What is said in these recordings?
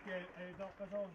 dakika så.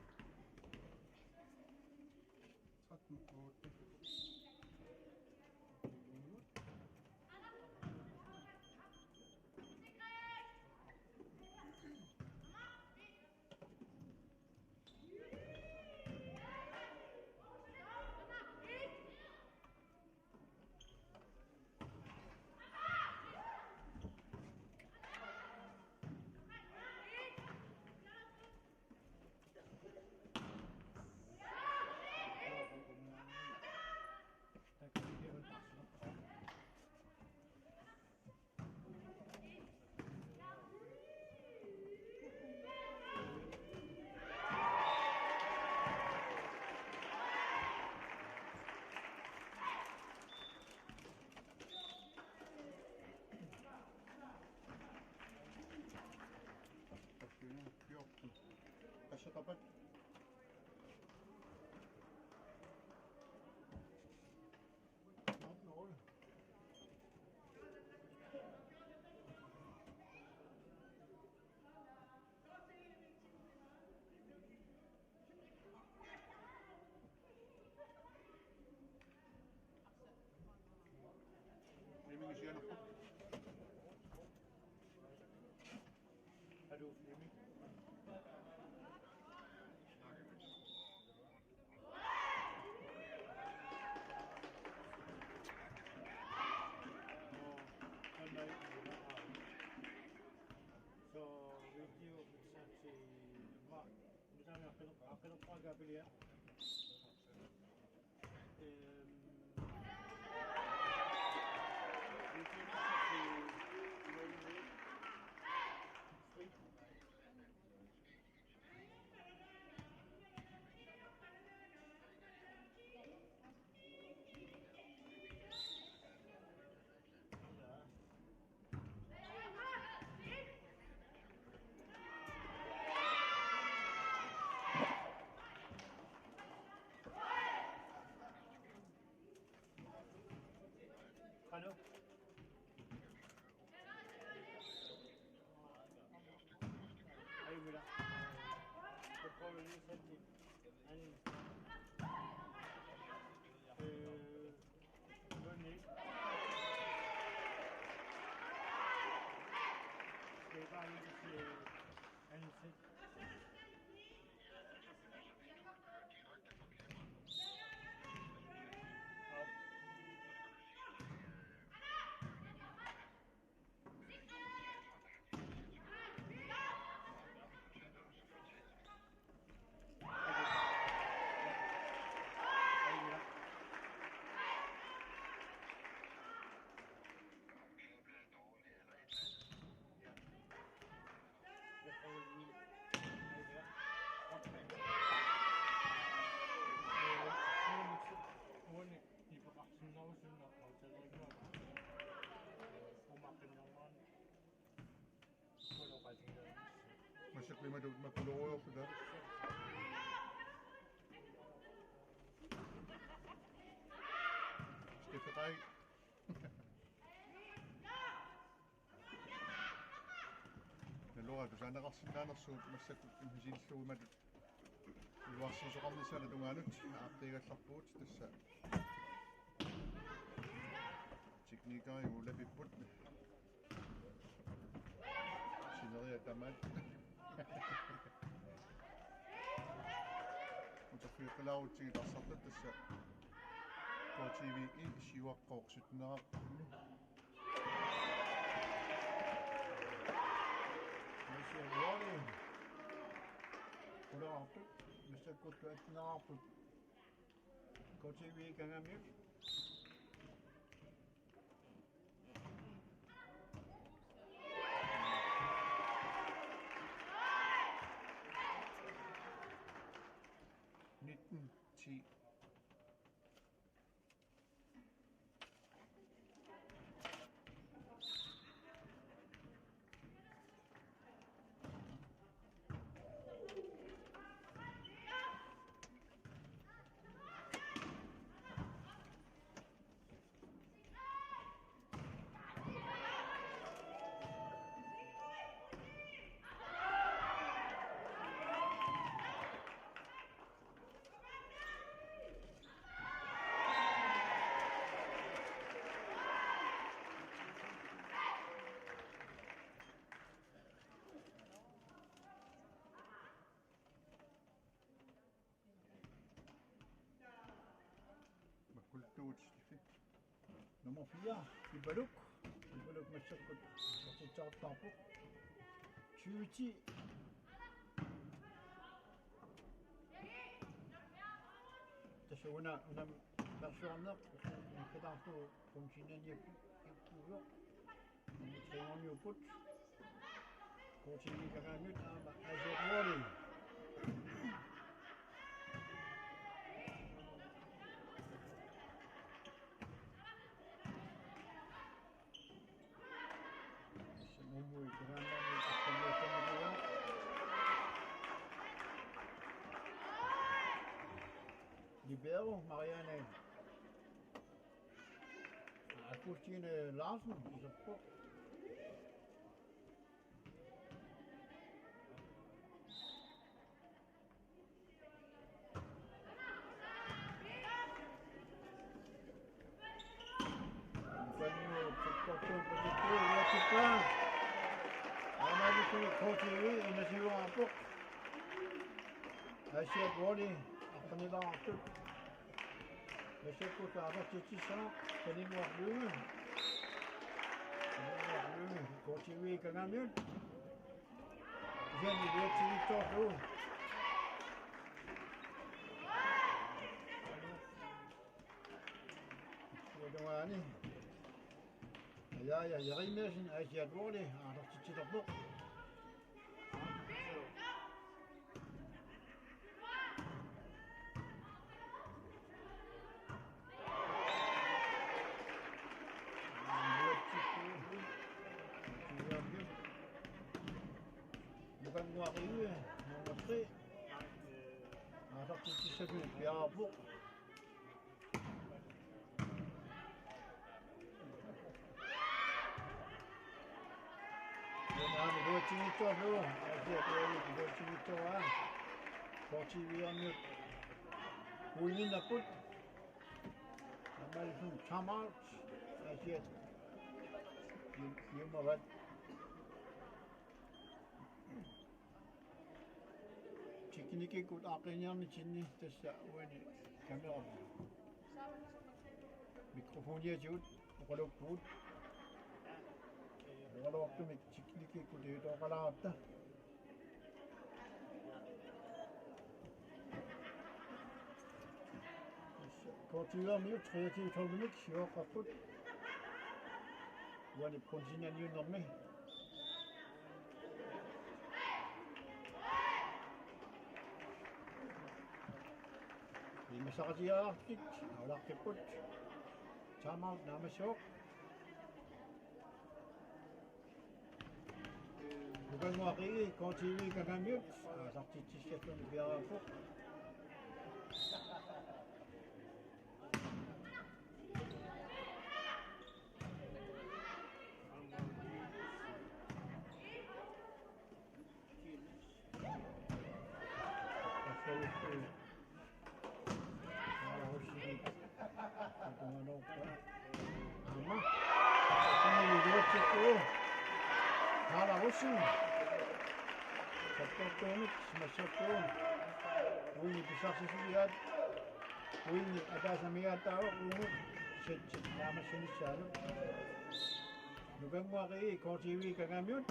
13-8. Tässä tapat. Nåle. Flemming siger noget. Er du Flemming? So video bisa si mak misalnya akan pakai beli ya. Video bisa si Ano? Ay, wala. Probably something. And Burnley. They buy anything. Masih lima puluh sudah. Skifterej. Nalora du sana qarsinnaanерsuut массакут имисиллугимат илуарсисоқарнissaала тунгаанут аартигалларпуут тасса техникаи улапиппут синерия тамат мутафиқилаарутсиги тарсартат тасса КТВ и сиуаққоорсутнера warning. Kuraaput, Mr. Kutwatnaaput. KTV kangamik. Nitten 10. coach det. Nummer 4, Ibaluk Masakut, resultat tapu. 2010. Tasawuna una versioner, kedartu funksinan yukkuyo. Tringon yukut. Coaching kagamit ama Azet Wali. Umur kerana kesembuhan dia. Libero Marianne. Christine Larsen i support. Asiat Wali akan dilakukan. Besok kita ada cici sana, pening waktu ni. Coach Wi kenal ni. Jadi dia cerita tu. Kedua ni. Ya, jadi ni Asiat Wali ada cici tu. Bukan buat ini, mesti ada cici sebut biar buk. Jangan dua cici tu dulu, dua cici tu ah. Coach William ni, punya dapat. Sampai tu camal, asyik. You mahu. Cikini ke kut akhirnya ni cini tersa wani kamera. Mikrofon dia jut, kalau kut. Kalau waktu cikini ke kut itu kalau ada. Kau juga ni 30 minit siapa kut. Wani konsinya ni normal. Masakit artik, awak keput, sama nama syok. Bukan wakil, kau ciwi kagamit, sakit cici tu biar aku. September masukkan, ini bisa sesuatu. Ini ada samia tahu, ini secik nama sini sahaja. Bukan wakil, kau ciwi kagamit.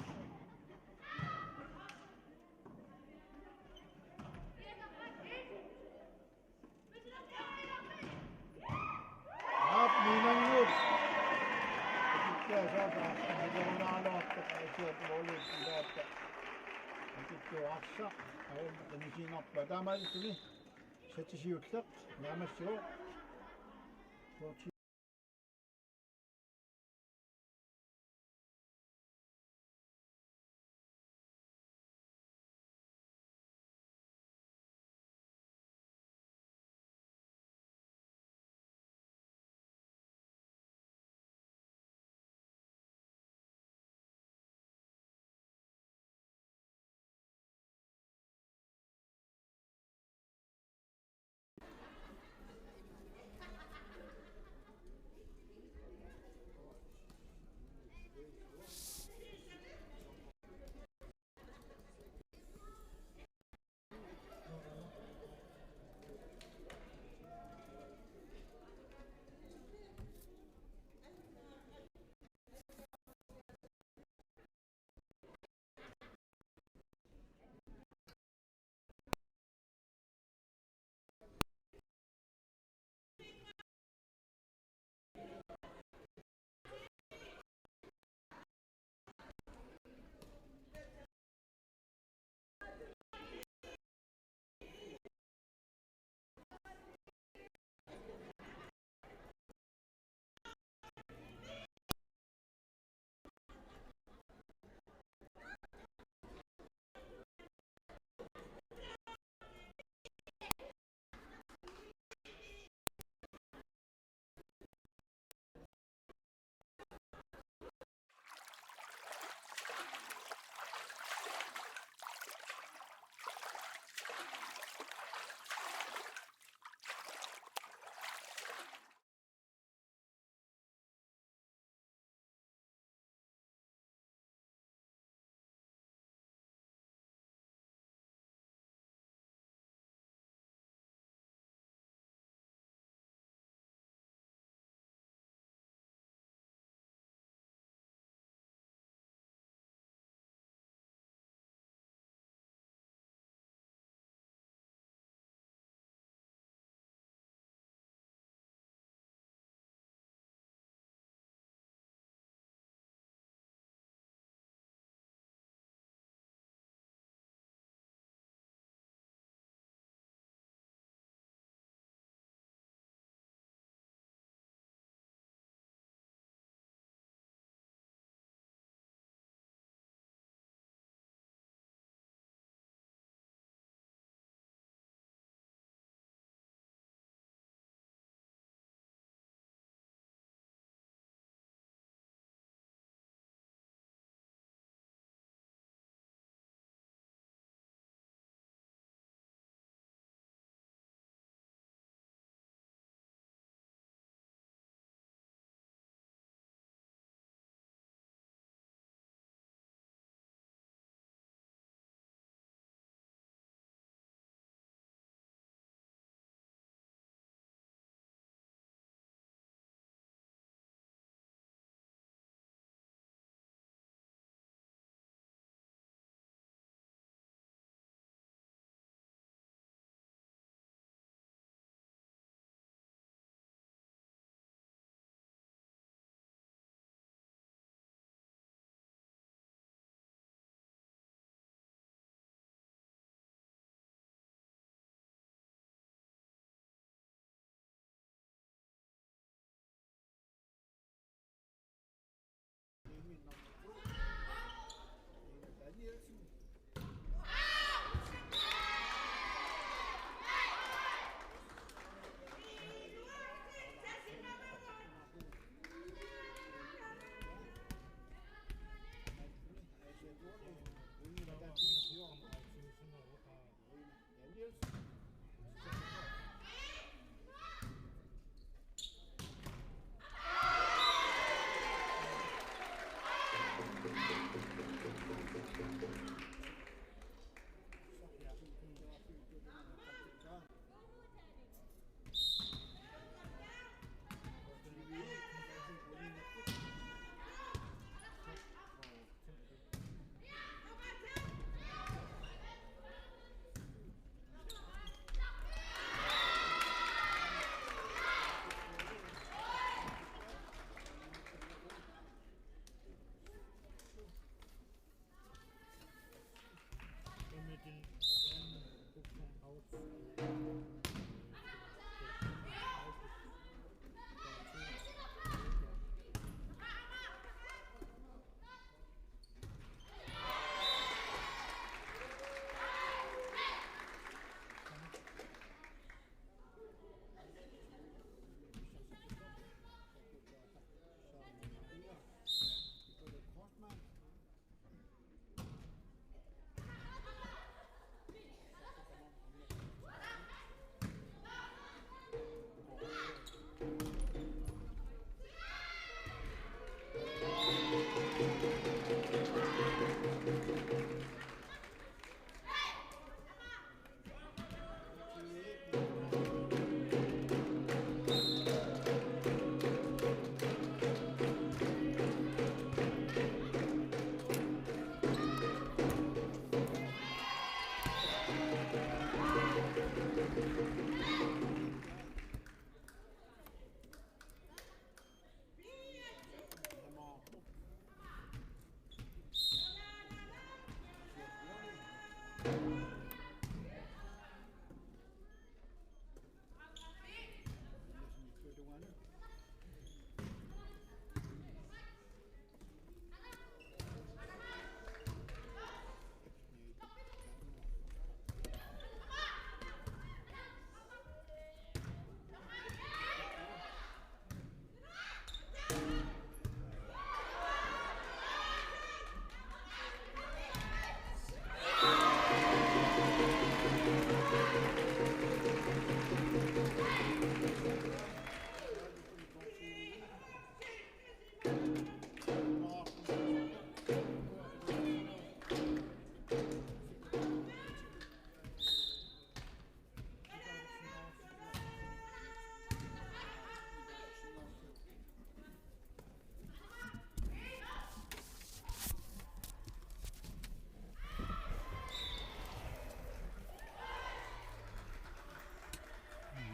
Minanggut. Ketika saya mengenal Asiat Wali tidak. Ketika aksak, saya mesti nak pertama itu ni. Seperti itu, nama siapa?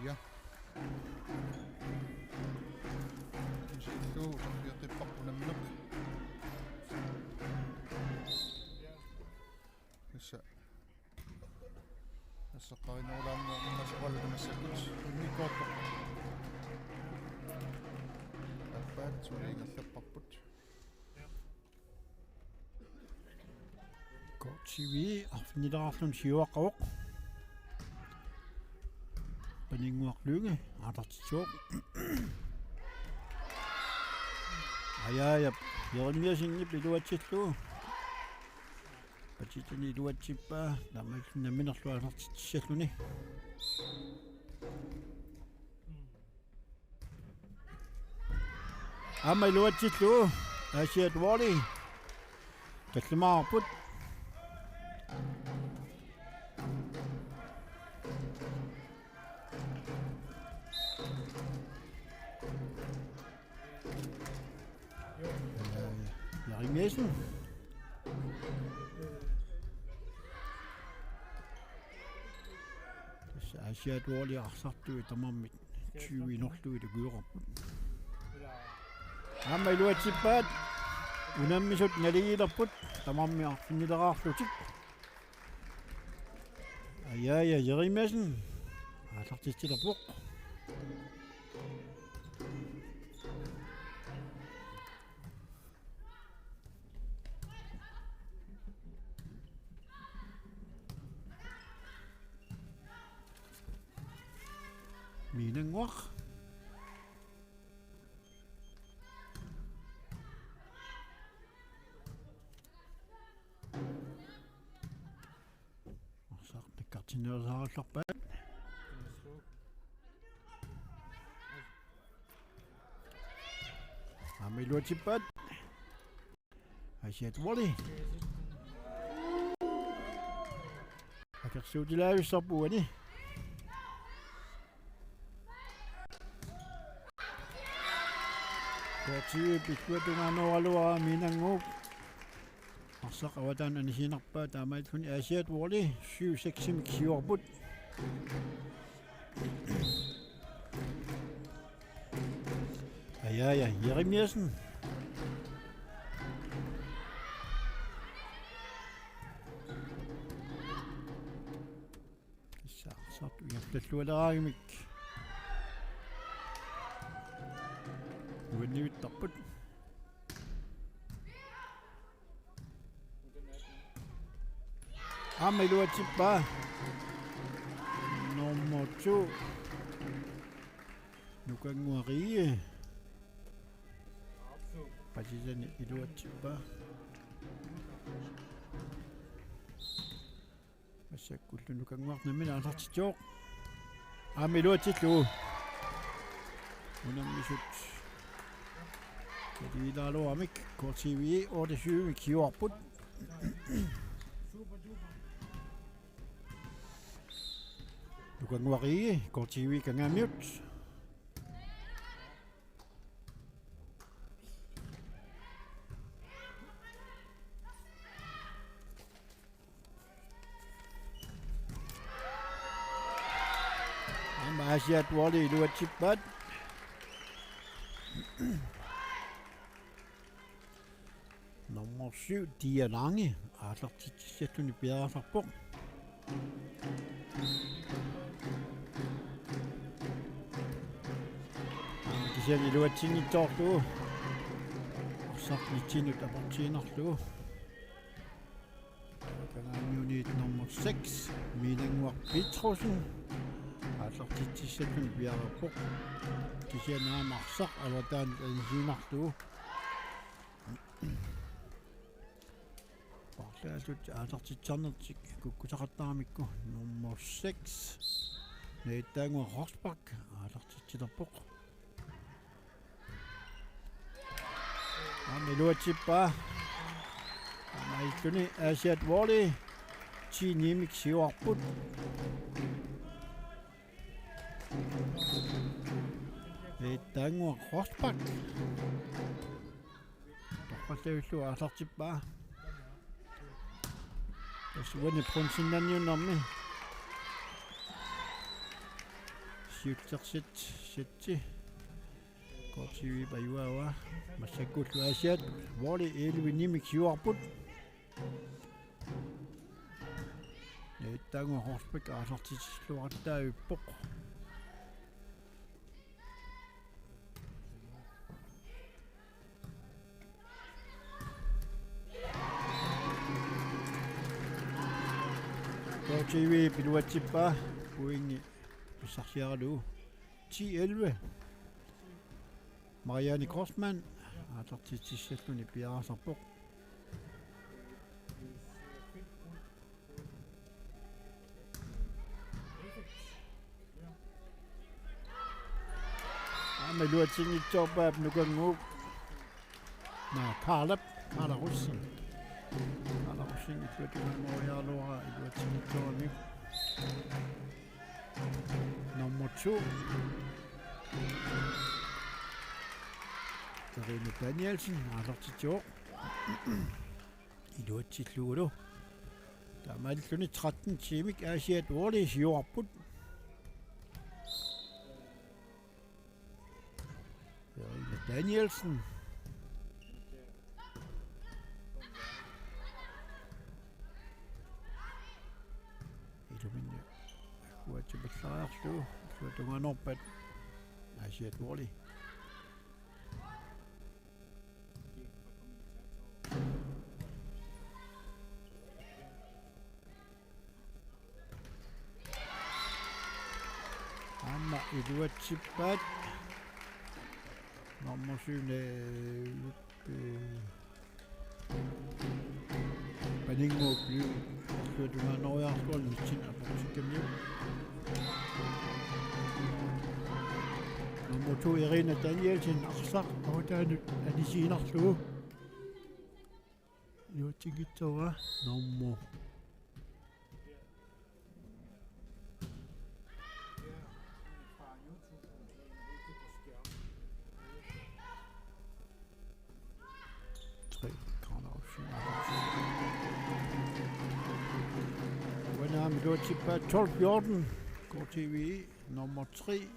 Ja. Sitten joten pakkunen minut. Tässä Kainuulla on myös valmiimassa yksi mikotto. Päät sulingalle papput. TV afnidaaflun siwaqoq paninguaqluunga atartitsuoq ayaayap yerimiasinnip iluatsillu patitini iluatsippaa namminerlualartitsalluni amma iluatsillu asiat wali tallumaarput Messen. Tässä asiat oli aksattu, että mammit syy nohtui ja kuurappu. Amma iluatsipaat unammisut naliilapput tamammi arfinnilerarlutik. Ja Jerimessen. Atartistilerpuq. Minangwaq. Orsaq nakkartinersaarullarpaat. Amiluatippaat. Asiat Wally. Akersuutilaavissarpuani. Kortivi pikkuatungaanoraluara Minanguup. Arsaq avataan anisinarpaa taamaitfuni Asiat Wally 7-6 kiorput. Ja, Jeremiasen. Så du jaflallualeraagimik. Uanniuttarput. Amiluatippaa. Nummer 2. Nukanguarie. Pasisani iluatippaa. Masakkullu nukanguarnamina alartitjooq. Amiluatillu. Unammisut. Kaliilaaluamik kortivi 28 kiorput. Nukanguarie kortivi kangamiut. Asiat Wally luatippaat. Nummer 7 Dialange aallartitsissalluni piarasarpoq. Kisiani luatsinngittoorlugu. Arsarnitsinut aportiinarlugu. Kangamiunit nummer 6 Minanguaq Petrosen. Aallartitsissalluni piarasarpoq. Kisianaamarsaq avataan anisiinarlugu. Parlaasut aallartitsarnertik kukkusaqattaramikku nummer 6 Neettaangua Horsbak aallartitsilerpoq. Amiluatippaa. Amailluni Asiat Wally 10 siuarput. Neettaangua Horsbak. Torqallavullu aallartippaa. Suani pronsinnanniunarmi. Siutsersit kortivi payuava massakkullu Asiat Wally 11 kiuarput. Neettaangua Horsbak aallartitisluarattaavippoq. TV piluatippaa uingi pissarsiaralugu 10-11 Marianne Grossmann aallartitsissalluni piarasarpoq. Amaluatsingitsoorpaap nukanguup Karla Russin. Russin itluatunamorialuara iluatsingitsoornik. Nummer 2 Karine Danielsen aallartitjooq. Iluatsilluulu. Taamaalilluni 13 tiimik Asiat Wally siuarput. Karine Danielsen. Ilumine kuatiballariarlugu suatunganorpat Asiat Wally. Iluatsipat. Nummer 7. Paningmo Blue. Kødunga Norge Tina Portugal. Nummer 2 Irina Danielsen Aksak og der er de senere slå. Jo Tigitoa nummer 3 12-14 går TV nummer 3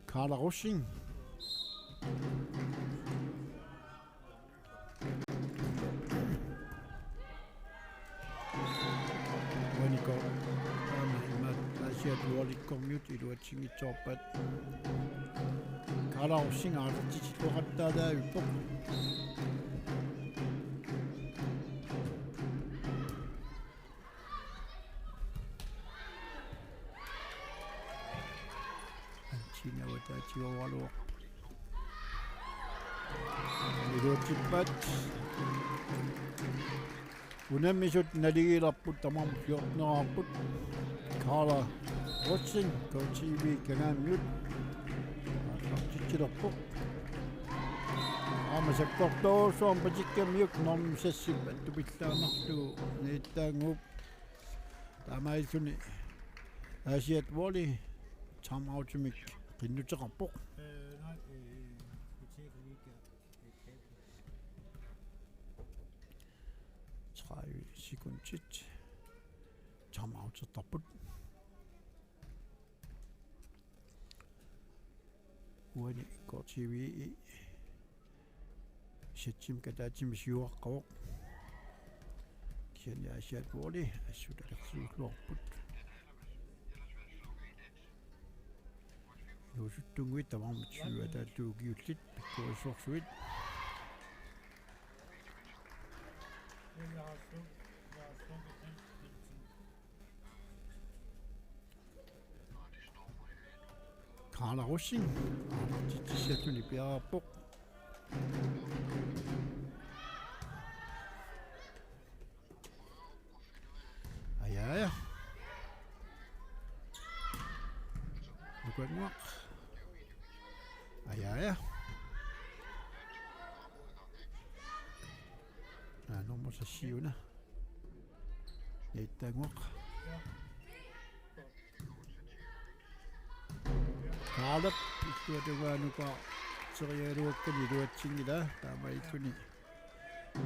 Carla Rossing. When you go Asia Duali Community to a chingy top at Carla Rossing are the Hatta China with that Chihuahua. Iluatsipat. Unamisut nalilaput tamam 14 Carla Rossing go TV kanan mute. Chichirapuk. Amasaktorto so pajikam yuk nom sesib tu bitlanartu nitangup. Tamaisuni Asiat Wally Tom Automik Rinuterappuk. Nej, butikker lige der. 30 sekunder. Tom Autotapput. Uani går TV i. Sætjim kadajim sjuaqaq. Kian ya Asiat Wally asudalaqsuutlorput. Nuusuttunguit tavarmut suataatuugiullit pikkuisorsuit Carla Rossing tissatuni piarappoq aja Nukuanguaq aja nummer 7 Nitanguaq Carla tuatuganuqa serialuakkani luatsingila taamaitsuni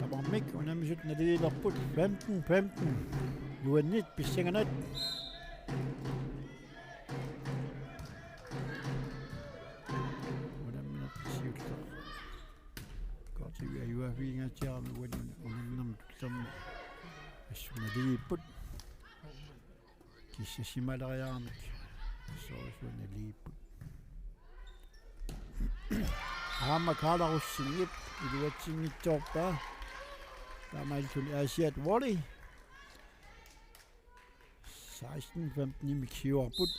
tamarmik unamisut naliilerput 15 luannit pissanganat Kortivi ayuaviingaatiarami unannam tullermi assunaliipput kissasimalaariaramik soorsuunaliipput aama Carla Rossingip iluatsingitsoorpaa taamailsuni Asiat Wally 16-15 imiksiuarput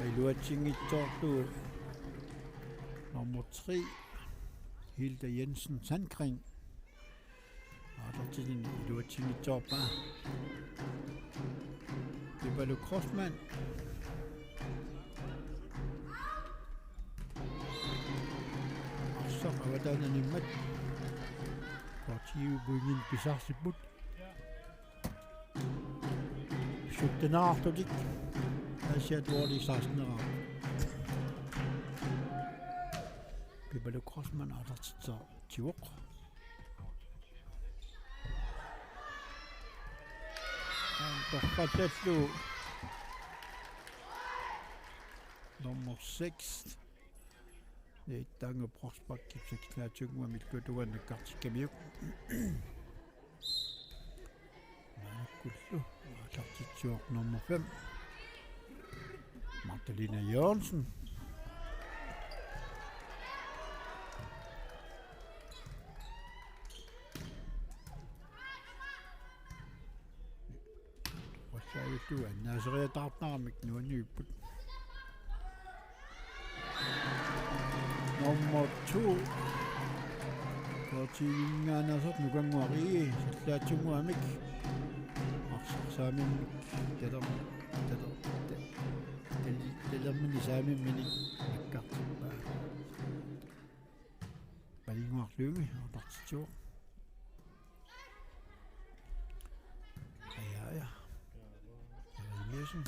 iluatsingitsoortu nummer 3 Hilda Jensen Sandkring Artertinin iluatsingitsoorpaa Ibalu Crossman Arsaq avataananimmat Kortiubuingin pisarsiput Suttenaartulik Asiat Wally 16 Ibalu Crossman artertitsa tiuq Torpatatlu nummer 6 Tange Prospak kipsaknaatungua mitlutuanna kartikamiuk kullu kartitsuaq nummer 5 Magdalena Jørgensen Saavilluga naaseriataartaramik nuanniupput. Number 2 Kortivingaanasort nukanguari sallaatsunguamik arsarsaaminnik talermini saamimmini nakkartippaa palinguarluumi ortartitsuo aja Lesen.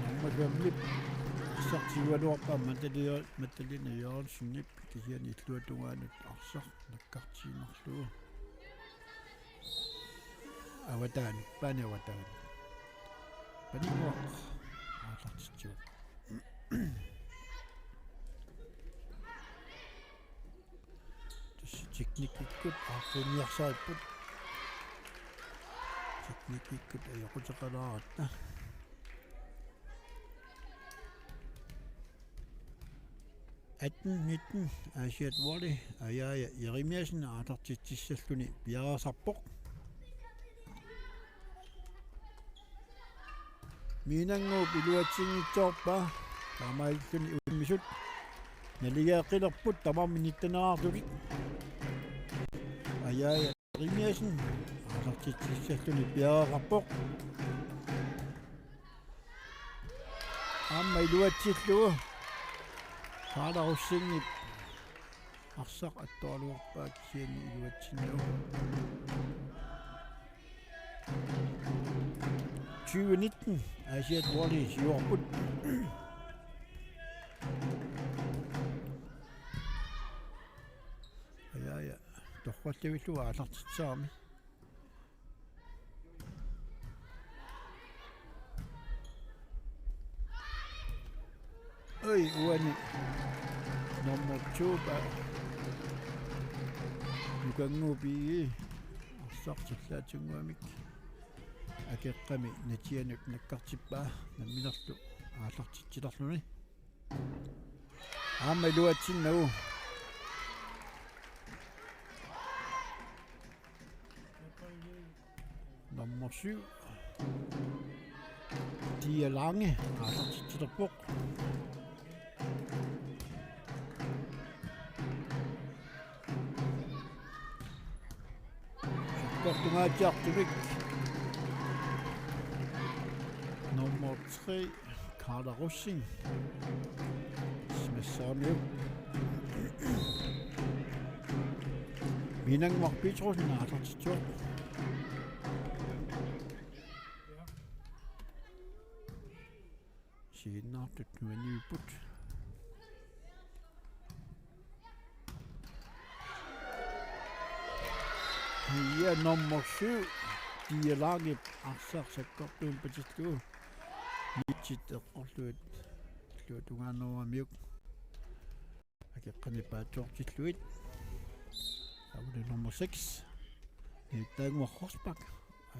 Nammagamlip sartivaluarpa matalina Jørgensen kisiani tluatungaanut arsar nakkartiinerluu avataan paneavataan paninguaq aalartitsuuq teknikikkut aquniarsaipпут teknikikkut ajoqutеqalaaratta Atten Asiat Wally aja Jeremiasen aatartitsissalluni piarasarpoq Minangu piluatsingitsoorpa taamailluni uimmisut naligaaqqilerput tamarminittaneraartulit aja Jeremiasen aatartitsissalluni piarasarpoq amma iluatsillugu Kaalarussingit arsaq attoraluarpaat siani iluatsinnu 2019 Asiat Wally siorput aja torralluvillu aalartitsaarmi Oi uani number 2 ba nukangupi arsartillaatsunguamik akeqqami natianut nakkartippaa namminerlu aallartitsilarluni aamma iluatsinnagu number 7 Dia Lange aallartitsilerpoq Kortungaatiartumik nummer 3 Carla Russing smassaamiuk Minangmar Petrosen aatartitsuaq siinnaartut nuaniupput Ja nummer 7 Dia Lange arsarsaqqortuun patitlu mitsit eqqorluut luutungaanneramiuk akeqqanipaatsuortilluit avule nummer 6 Dagmar Horsbak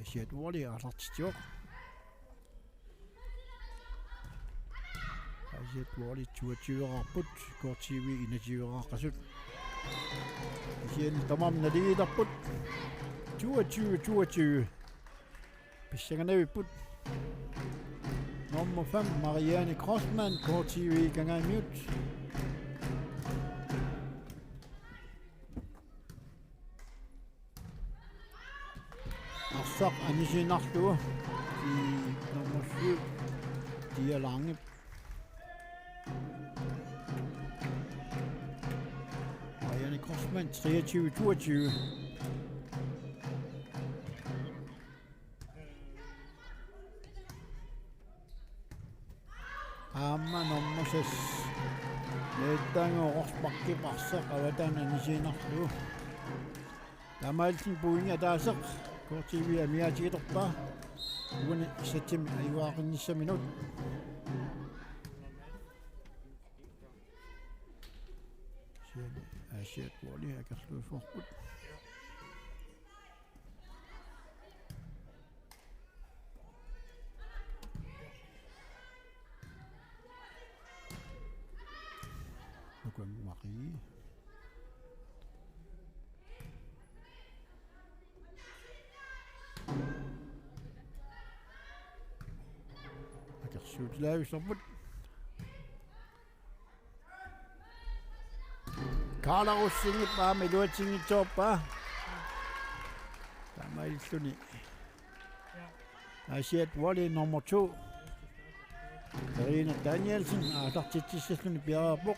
Asiat Wally aalartitsuaq Asiat Wally 22-arput kortiivi inatiueraaqasut Sian tamam naligilarput 22 pissanganaviput nummer 5 Marianne Crossman KTV kangaimiut arsaq anisinarlua i nummer 7 Dia Lange Crossman 23-22 Amma nummer 6 Netango Rorsbakke Barsaq avataan anisiinarlu Tamalsin puinga taasaq KTV amiatigitorpa uani sattim ayuaqinnissaminut Asiat Wally akerluuforput nukanguari Tuutilaavissarput. Kaalarussingit maami luatsingitsoorpaa. Tamailluni. Asiat Wally nummer 2. Karina Danielsen aalartitsissalluni piarapoq.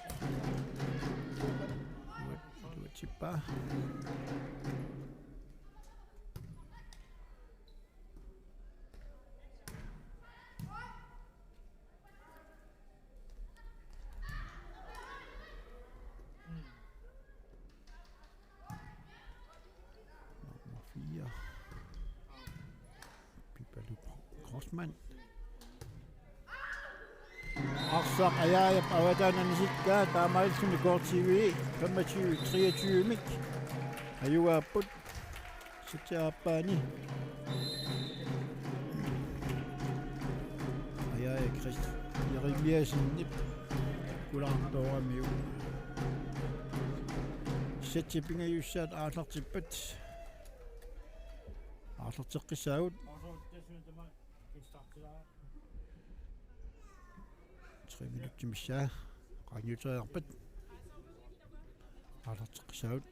Luatsippa. Grossman. Arsaq ajaajap avataananisikkaa taamailsuni KTV 25-23 mik. Ajuaapput sitiaappaani. Ajaaja Christ Jeremiasen kulartooramiu. Setippingajussaat aallartippat. Aallarteqqisaagut. 3 minutter missaa qaniuteriarpat aalarteqqisagut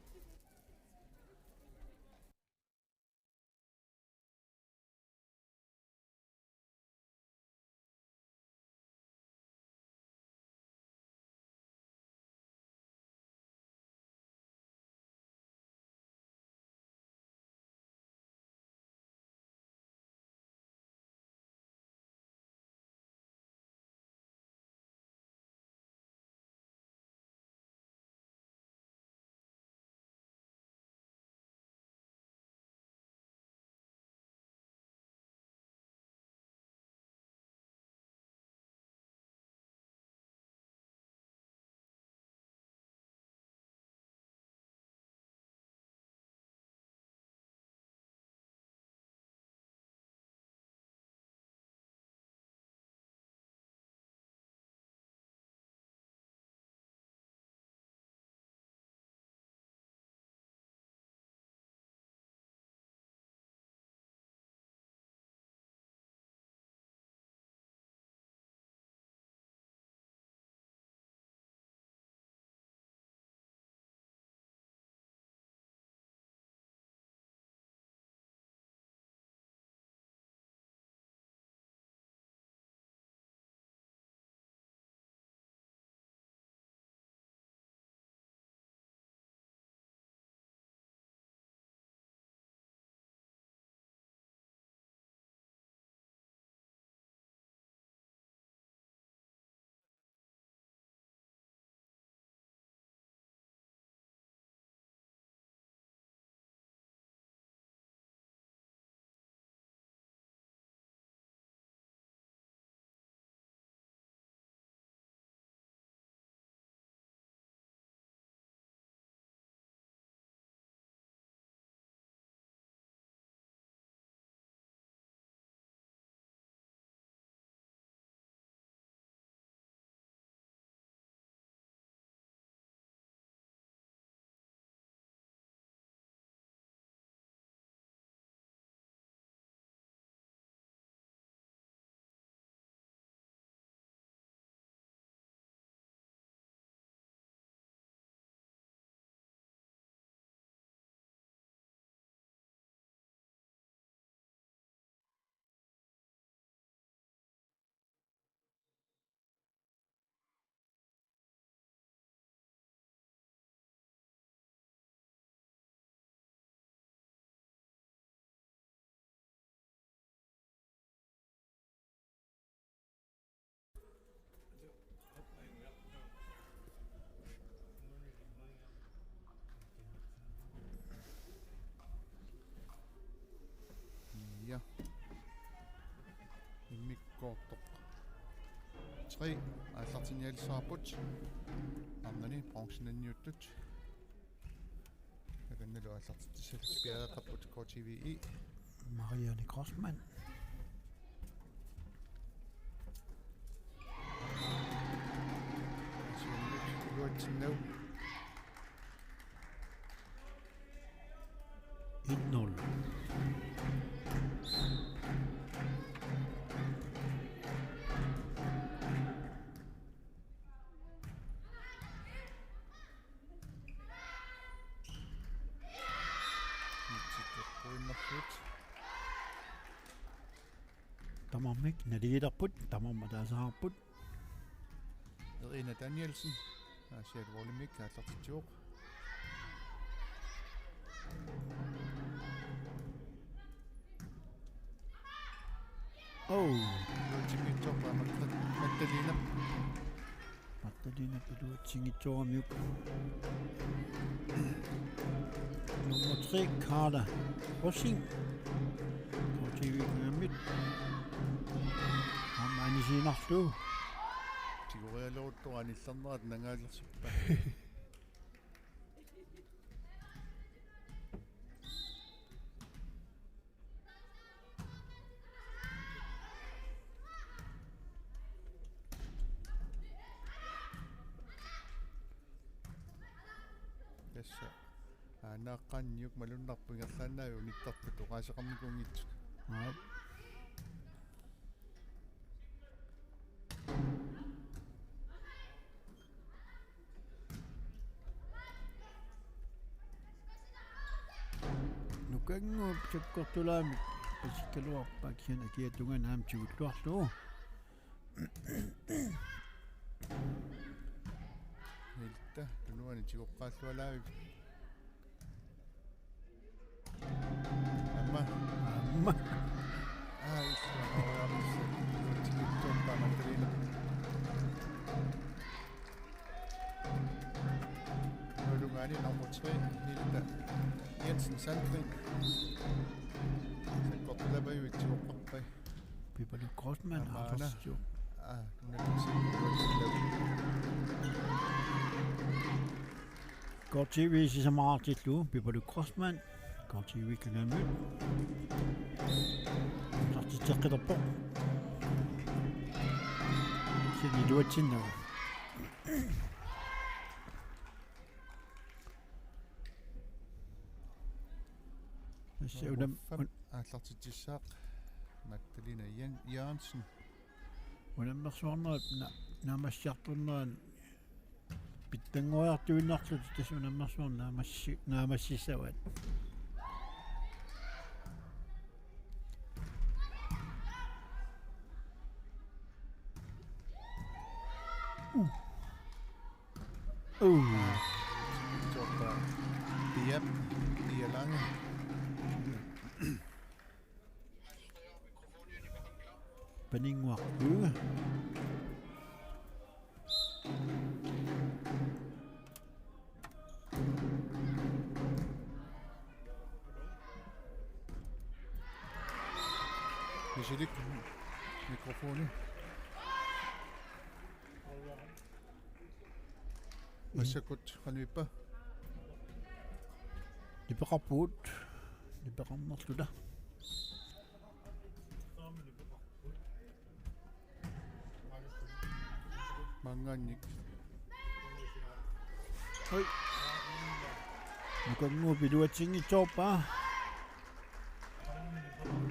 Ja. Immikkoortoq. 3 aallartinialissaarput. Arnani bronxenanniuttut. Akannalu aallartitissat pialaqqapput KTV. Marianne Grossman. Luatsinnu 1-0. Uinnerlut. Tamamik naliilerput tamamma taasaarput. Irina Danielsen. Asiat Volimik аллартитсуоq. Ultimate Magdalena. Magdalena piluatsingitsuarmiuk. Nummer 3 Carla Rossing. TV-kanamit. Hamanisinarlu. Tigorialuuttua anillernerat nangaalersorpa. Tässä naaqanniuk malunnarpingerlaannaagu nittarput oqaasaqarnikungitsuk. Nukanguup sakkortulaamik pasikkaluarpaak hiana kiatungan tигуллуарлуу. Nilta tunuani tiguqqaallualaavik. Amma issuaruarissa tigittuarpaa Magdalena. Nulungaani nummer 3 Nilta Jensen Sandgren. Sakkortulaavik tiguqqarpai. Pipalu Grossman artorsju. Godt TV så meget til nu. Pipalu Grossman. Godt TV kan møde. Så det tager der på. Så det du er til nu. Så dem аллартитсаақ Magdalena Jørgensen. Unammersuarnerat naamassiartunneraan pittanguartuinnerlut tasunammersuar naamassissavat. Diab Lange. Paninguaq uga. Michelik mikrofoni. Masakut qanippa. Lipeqarpuut. Lipeqarnerluda. Mangannik. Hoi. Nukangu piluatsingitsoorpa.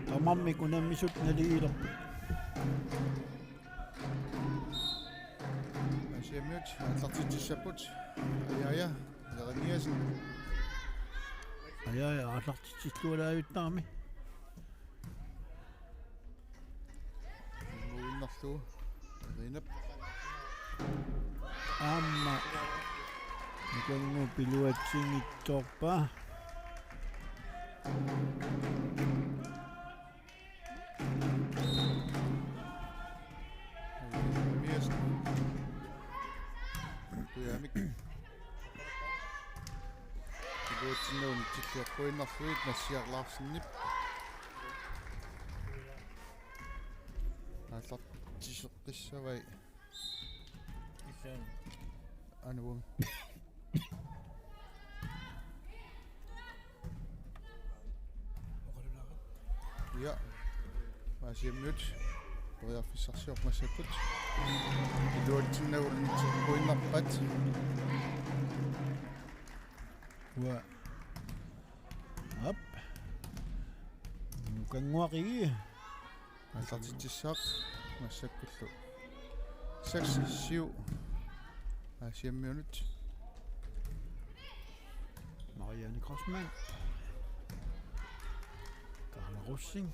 Tamammi kunammisut naliilerput. Asiamiut аллартитсаpput. Ajaya Jeremiasen. Ajaa allartitsillualaajuttarmi. Uinnerluu. Rinap. Amma nukangu piluatsingitsoorpa. Jeremiasen. Kujamik. Tiluatsinnuun tilliaqquinnerluit nassiarlaarsinnip. Аллартисеққиссавай Isen. Anuum. Ja. Asiamiut. Poriarfissarsiormassakut. Iluatsinnagullnitiqquinnerpat. Wa. Up. Nukanguaqigi. Аллартитсаақ массаккуллу 6-7 Asiamiunut. Marianne Grossmann. Russing.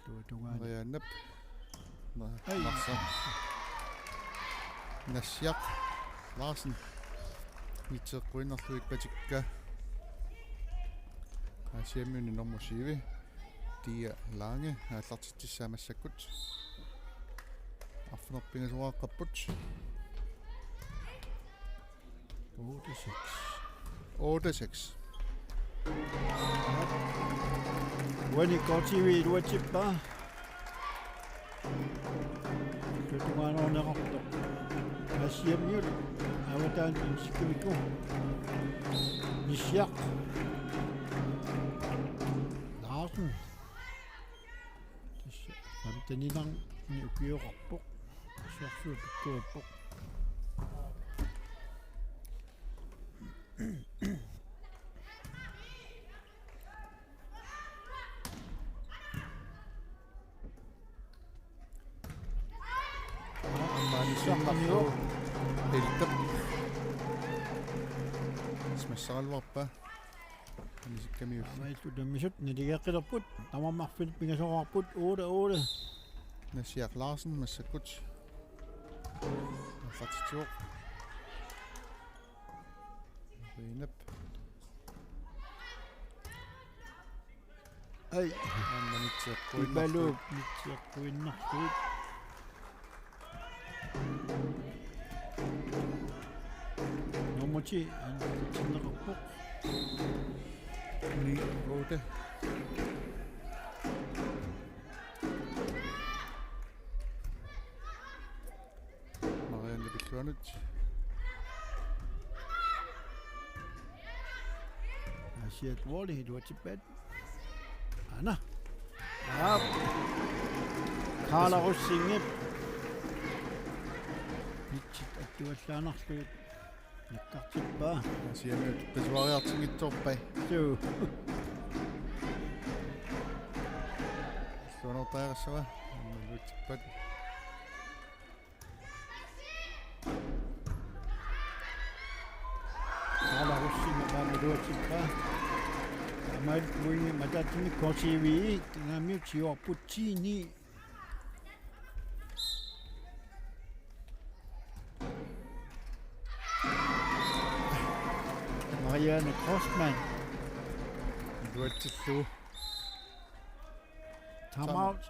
Tuatungaan. Marianne. Ei. Larsen. Nassiaq. Larsen. Mitseqquinnerluik patikka. Asiamuni normusiivi. Tia Lange aallartittissaamassakut. Arfunerpingasuaqapput. 8-6. Wani kotivi luatippa. Tuatungaan onerarto. Asiamiul. Awataan insikimiku. Nissiaq. Larsen. Famtaninang ni ukiorarpoq. Siarsuut ukkuappoq. Ammanissuarlu iltap. Smassaralluarpa. Anisikamiulli. Maittu dammisut niligeqqilerput tamammarfil pingasoqarput 8-8. Nassiaq Larsen massakut. Aallartitsuoq. Rinap. Ai Ammanitseqquinnerluik. ibaluup mitseqquinnarluit. Nomuti antinneqarpoq. Ni 8. Marianne Pilluanut. Asiat wali luatippat. Ana. Ap. Kala Russingip. Mitsit attuallaanarluut. Nakkartippa. Asiamiut pisuariartingittorpai. Tuu. Luanortaerassava. Ammaluutippat. Kala Russingip luatippa. Mai kuingi matatini kosivi ngamiu chiorputini. Marianne Crossman. Luatillu. Timeout.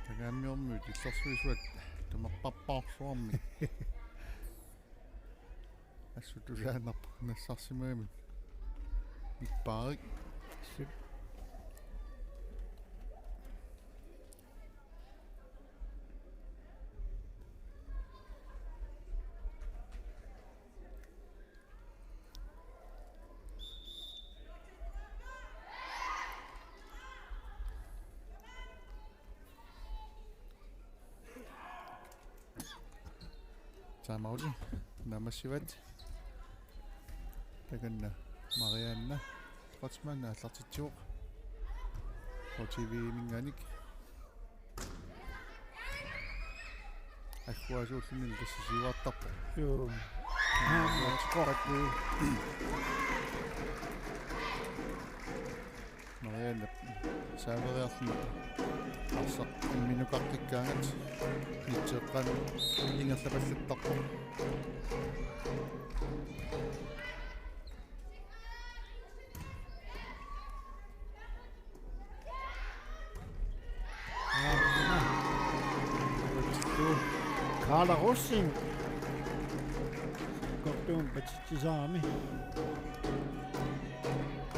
Tagammiormuut illarsuisuat tumarpappaarsuarmi. Assutulaanarpa nassarsimaamut. Ippaari. Timeout. Namassivat. Taganna Marianne Trotsman aallartitsuoq. TV minganik. Akkuasuullunil tassisiuartarpo. Joo. Marianne saaveriarlun арсақ минукартиккаангат нитсеққан ингерлапаллаттарпо Kala Russing. Kortuun patitisaami.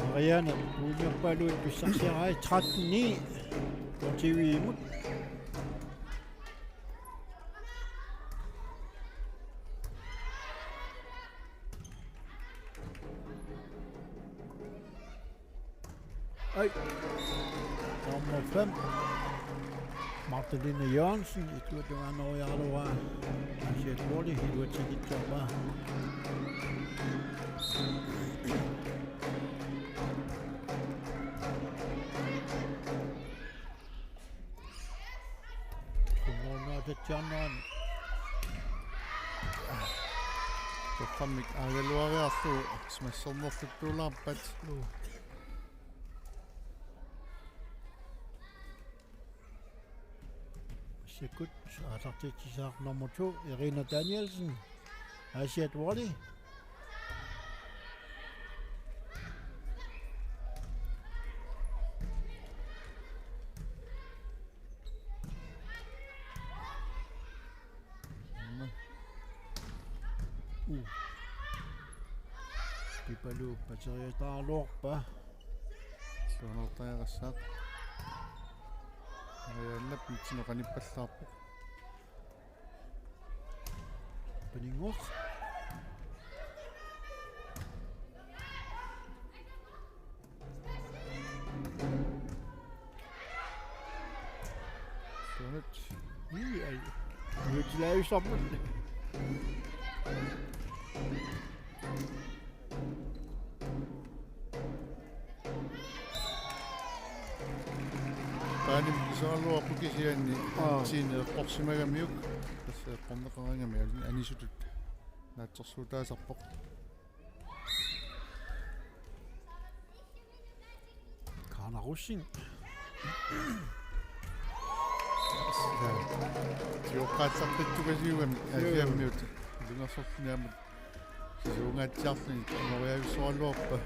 Marianne uunnerpaluut tussarsiarai 13-9. TV-imut. Ai. Nummer 5. Magdalene Jørgensen. Jeg tror, det var noget, jeg var. Jeg siger, det var det helt ud til dit job, var. Tjerneren. Toqammik aaгаluariarlu smassornerluttuulaarpat Sikut atartitsisaaq nummer 2 Irina Danielsen. Asiat Wally. Pipalu pateriataarluorpa. suunertariarassaaq ariallap mitsinoqanippallаарpu Peningok. suunut Ai. Nyt läy sammut. Paanim isaaluarpu kisianni siineeqqorsimagamiuk tassa eqqorneqarangami anisutut naatsersuutaasarpoq Kana Russing. tiuqqaatsartittukasiugami asiammiut lungersortuniamut sisuungaatiarluni moriavissoraluarpa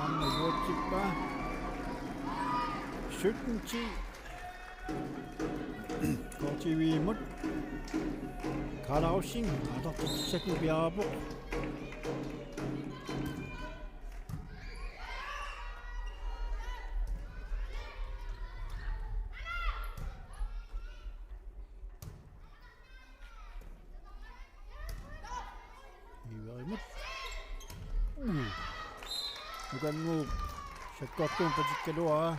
Anne Jotsikpa. 17-10. Går til vi imod. Karl Ausing. Atartitsisaku Bjarbuq. Iver imod. Nukangu shakkortuun patikkalua.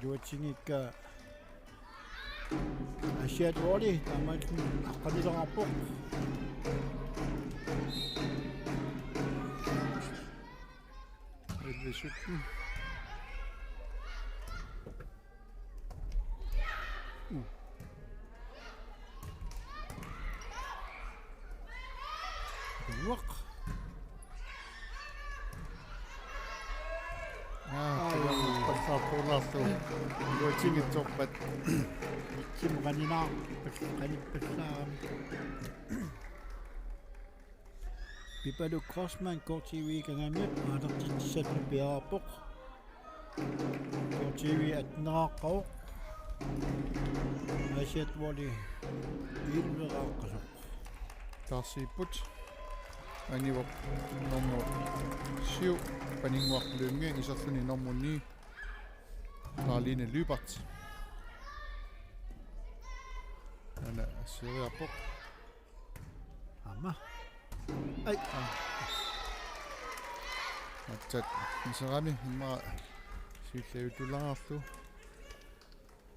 Juatsingikka Asiat Wally tamalsun aqqanilerarpoq. illisutten Nuaq. passartuulaarlu juatingitsorpat Kim qaninaar qanippassaarami. Pipalu Crossman går TV kangamiut atartitsissaku Bjarbuq. Går TV atneraqqaruq. Asiat Wally ilveraqqasuq. taarsiipput anivoq nummer 7 paninguarluunga isarluni nummer 9 Caroline Lybert ana asseriarpoq Amma. Ai. attat miserami imma siullautullararlu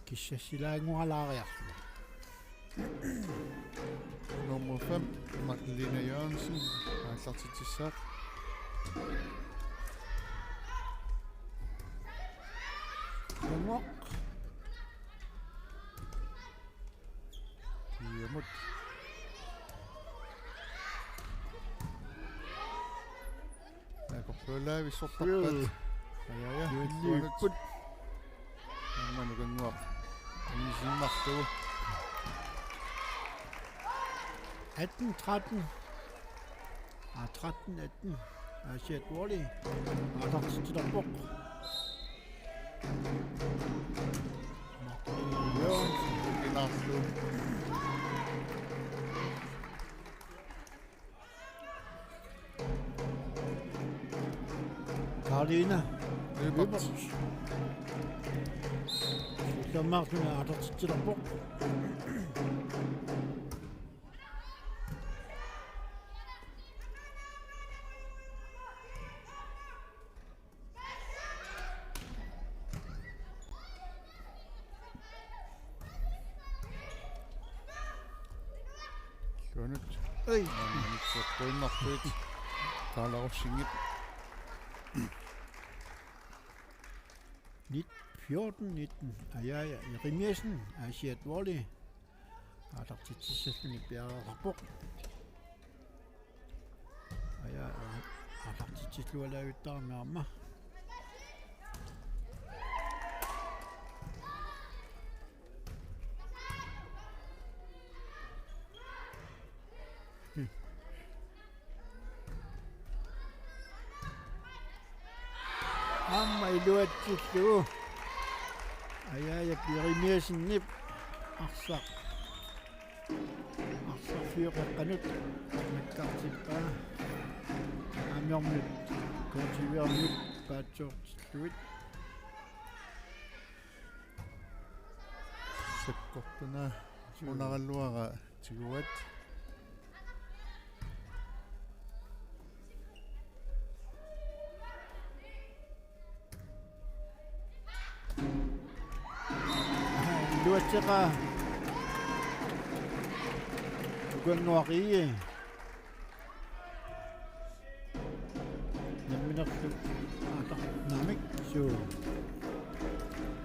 Kissassilaangualaariarlu. nummer 5 Magdalena Jørgensen aallartitissaaq Nuaq. iamut nakorpuulaavissortarpat ajaja Jualliupput. annanukanguaq anisimmartugu 18-13. 13-18. Asiat Wally. Atartitsisarpoq. inarlu Karolina Lybert Sullermartuna atartitsisarpoq. suunut Ai. mitserpuinnartuit taalarussingit 14-19. Ajaa Rimiasen Asiat Volley. Артартитсаллуни пиараарпоқ. Ajaa артартитсаллуалаагуттаармаарма. Amma iluatsilluu. Ajaa Rimiasen арсақ фиоқаққанут наккартиппаа амиормут контивиормут паатсоортиллуит саккортуна унараллуара тигуат илуатсеқа угангуарии наминарту намик суу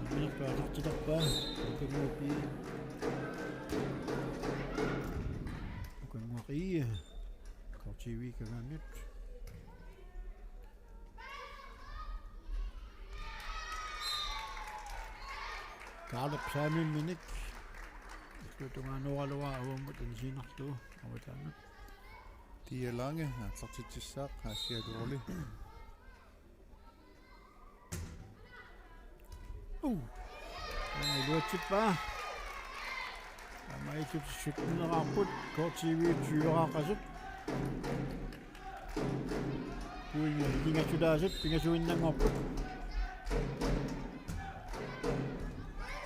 наминарту артартилерпаа угангуапи угангуарии кортиви кавамит Gallup Sami Minik Tutunganualua avumut insinartu avataanut Tialange арлартитсissaaq ассиалуорли Luatsippa Amaitut sutnerarput kortivi tyuraaqasut Puinga kingatulaasut pingasuinnangorput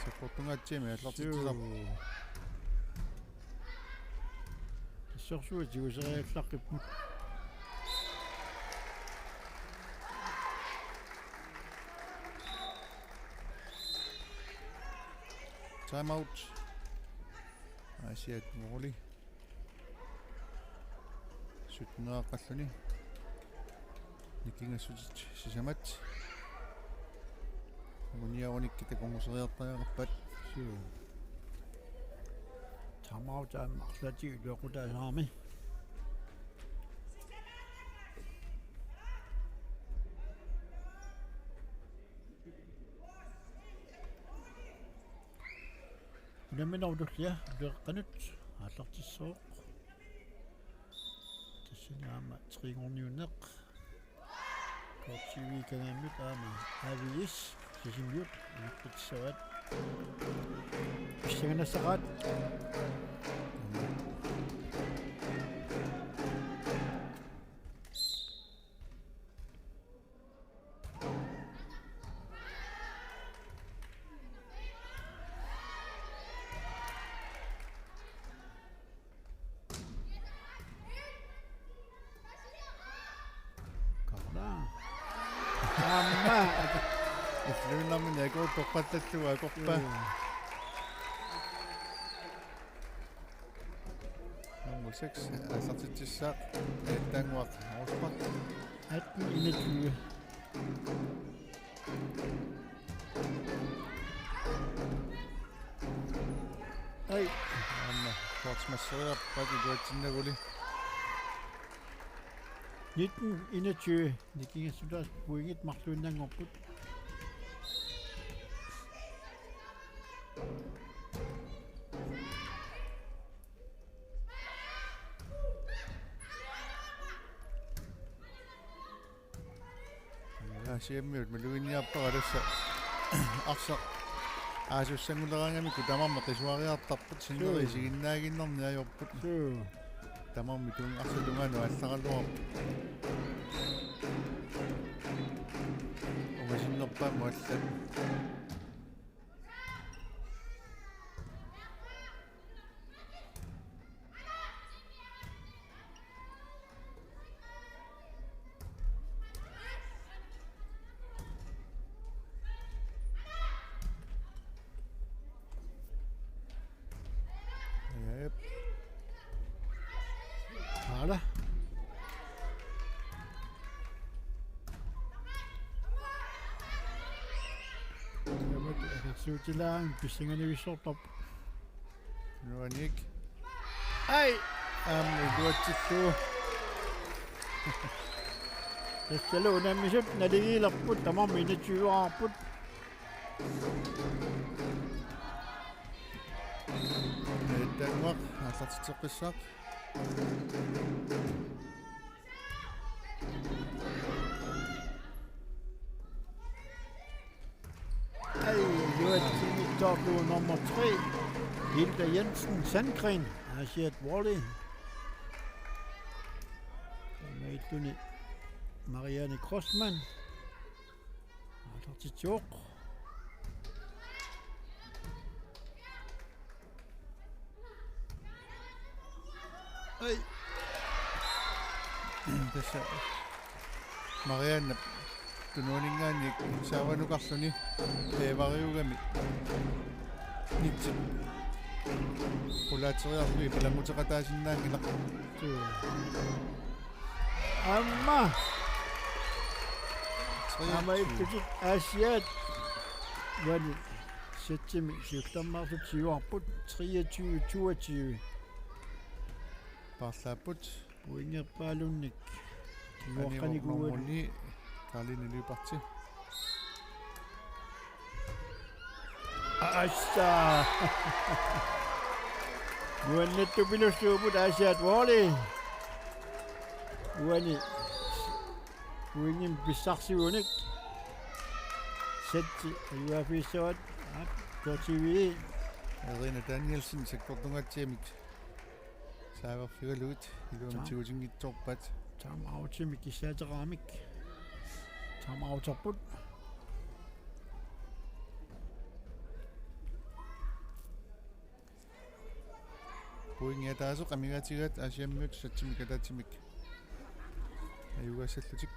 саккортунгаатсиами арлартитсисар Тассорсуа тигусериаллаққиппут time out асиат морли сутнеаққаллуни никингассутит сисамат униаониккита конгусериартариақарпат суу тамаутаам марлати луақутаасаарми Наминордуллиа леэққанут ааллартиссооқ тассинаама тригорниунеқ кортиви канамит аама авис сисимиут иппитсават писсаганасақат иллуиннармин акуу тоққаллаллуга акорпа номер 6 арлартитсissaaq таангуақ аорпа 18-21 ай амма кортсмассериарпаки туатсиннагули 19-21 никингассулаас пуингит марлуиннангорпут асиаммиут малуинниарпараласса арсақ аасуссангулераангамикку тамарме қисуариартарпут синнери сигиннаагиннэрни аёрпут тамарми туун арсалунгану алларалуарпут овасиннерпаа муаллат Suutilaan pissingani vissortorp. Nuanik. Ai! Iluatillu. Tassalo unammisut naligiilerput tamarmi inatyuaarput. Tanguaq аллартитеққиссаақ. Ai, Joachim nummer 3. Hilda Jensen Sandgren. Asiat Wally. Maituni Marianne Crossman. Allartitsuoq. Ai. Tässä Marianne tunuuningaannik saavanukарлuni peevariugami nitsi ulaateriarlui pilamutеқатаасиннаангилақ Amma. Amma ipputit Asiat. Wali. Sættimi syftammarsu 20-årput 23-22. Parlaaput Uingerpaalunnik. Nuoqqaniguut. Normuni Karline Lyberti. Assa. Nuannettu pilussuuput Asiat Wally. Uani. Uingin pissarsiunik. Sætti uafissuat. Kortivi. Irina Danielsen sekkortungatsiamik saaverfigaluut iluamtigutingittorpat Tamautimik isaateramik. Tamautarput. puingiataaso qamigatigat asiammiut satsimikataatimik ayugassallutik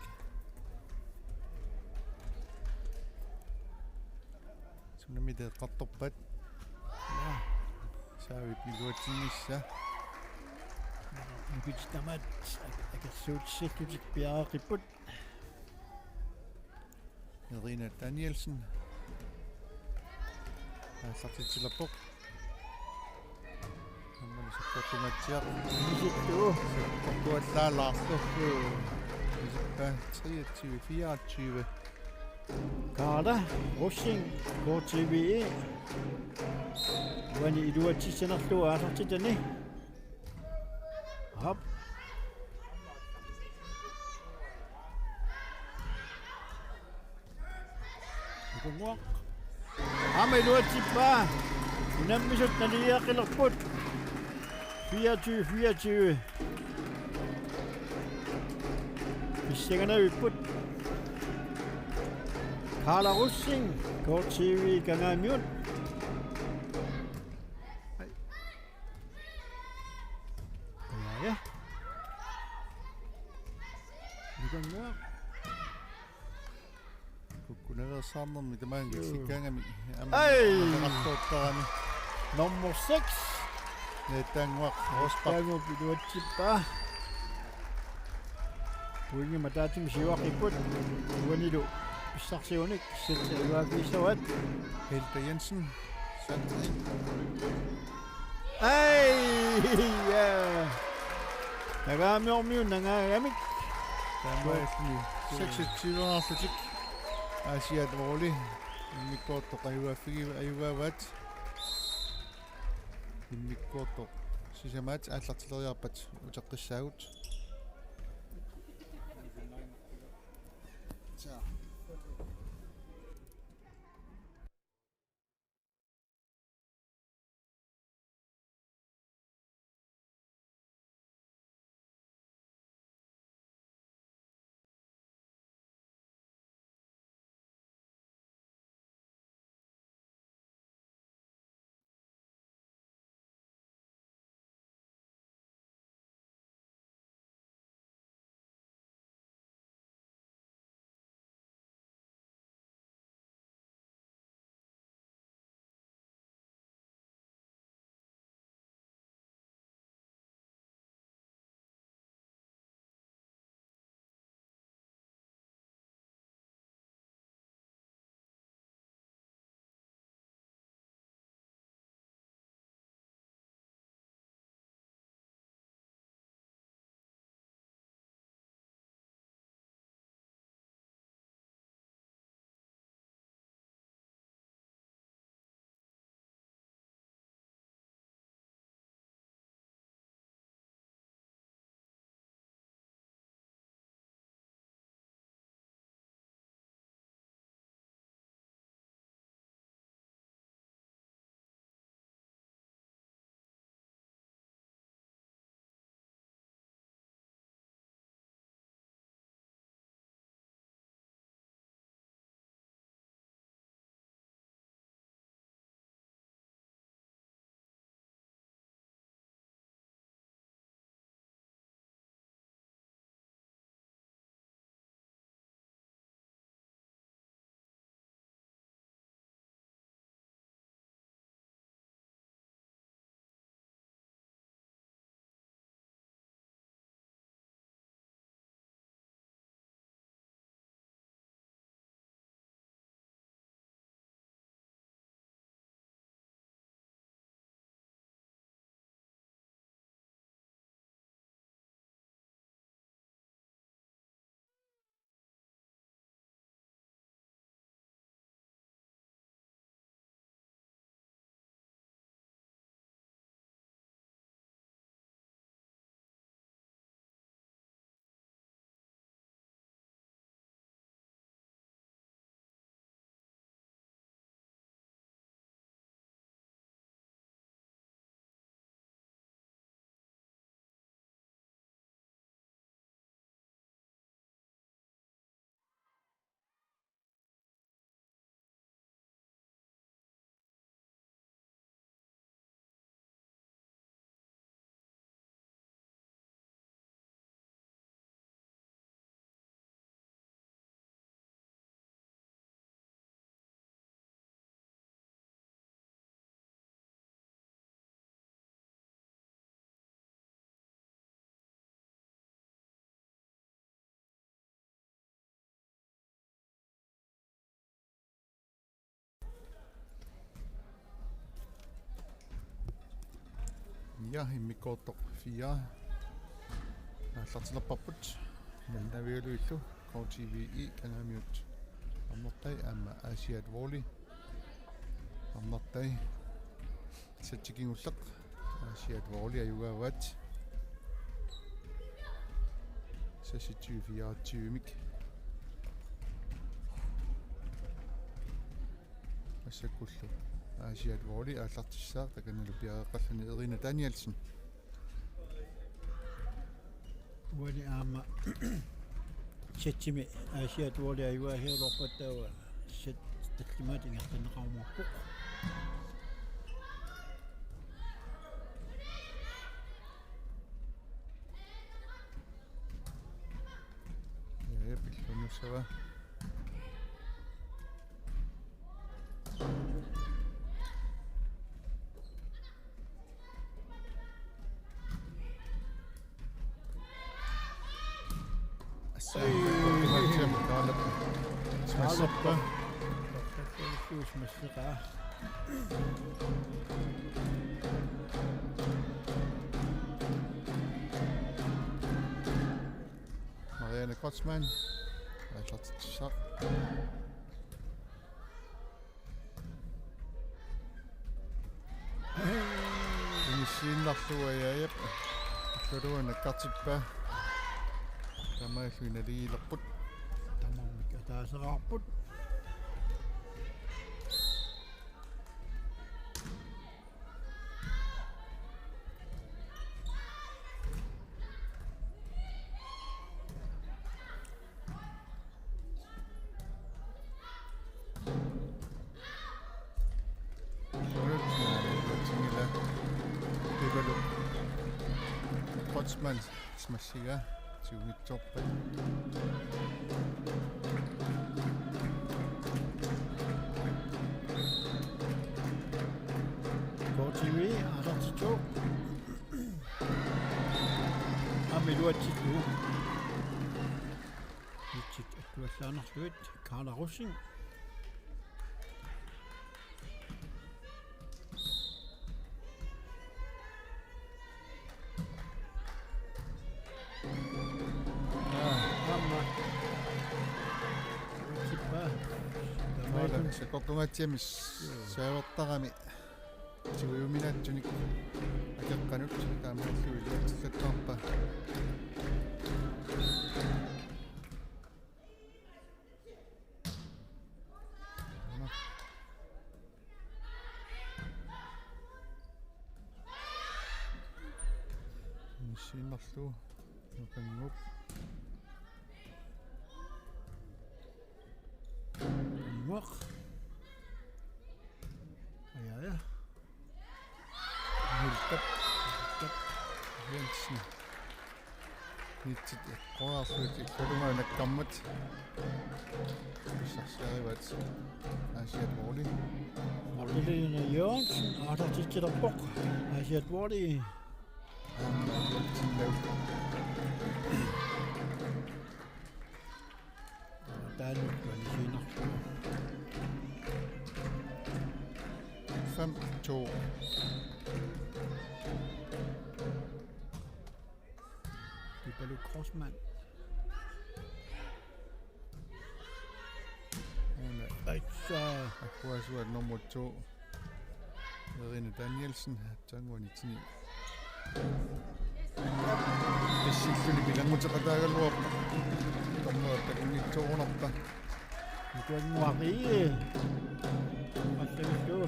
sunamiteeqqartorpat saavit miluatingissa Ukitstamat akassuutissallutik piaaqiput. Irina Danielsen аллартитсилерпоқ аммани саппортуматсиақ Isittu. саппортуаллаалаарлу исиппа 23-24 Carla Rossing KTV. Wani iluatissanerlu aallartitani. Hop. Kumwaq. Ama iluatippa. Unammisut naliaqillerput. 24-24. Pissanganaviput. Carla Rossing KTV Gangaamiut. Ja. Kumwaq. kukkunaversarnermi tamaangitsikkaangami Ai! amaqartortarami Nummer 6. netanguaq rospa Pango piluatippa. Uingi mataatim siwaqiput. Uanilu pissarsiunik sitsiuaafissuat. Hilda Jensen Sandgren Ai! Ja. Nagaamiormiun nangaagamik. Tammaasni 26-arlutik Asiat Wally immikkuortoq ayugaavaat immikkuortoq sisamaat аллартилериарпат утеққиссаагут 4 immikortoq 4 аллартилерпарпут налнавиулуиллу KTVI кангамиут аммортай аама Asiat Volley аммортай сатчикингуллеқ Asiat Volley аюгаават саситсуифиаатсиумик ассаккуллу Asiat Volley ааллартиссаа таканалу пиаеққаллани Эрина Даниэлсен Wali ama Setchimi Asiat Volley ayua hiorpatawa set tatlimati ngartanaqaumorpuq ja pillunusava смассаппа смассеqa Marianne Kotsman аллартиссаа инисииннарлуаяяп аллулуана картиппа тамааллуиналигилерпут тамаммик атаасеқарпут Kotsman смассига тиумитсорпа KTV алартиту амилуатситу итсит аккуаллаанерлуит Карла Руссин секортунгатсиамис саавертарами сигуюминаатсуник акеққанут таамааллуи илуатсиллаттарпа мисиннарлу нукангуп мох аяя хилтап янсни нитсит qoarsuut ikkulunga nakkammat issarsiarivat Asiat Volley Marlene Jørgensen алартитсилерпоқ Asiat Volley таанут валисинарлу 5-2 Pipalo Crossman Riksa akkuasuat nummer 2 Erina Danielsen tangwanitini Essilluni pilangutaqataagalluarpa tammuattakunittuunerpa Ikuanguarie Allavittu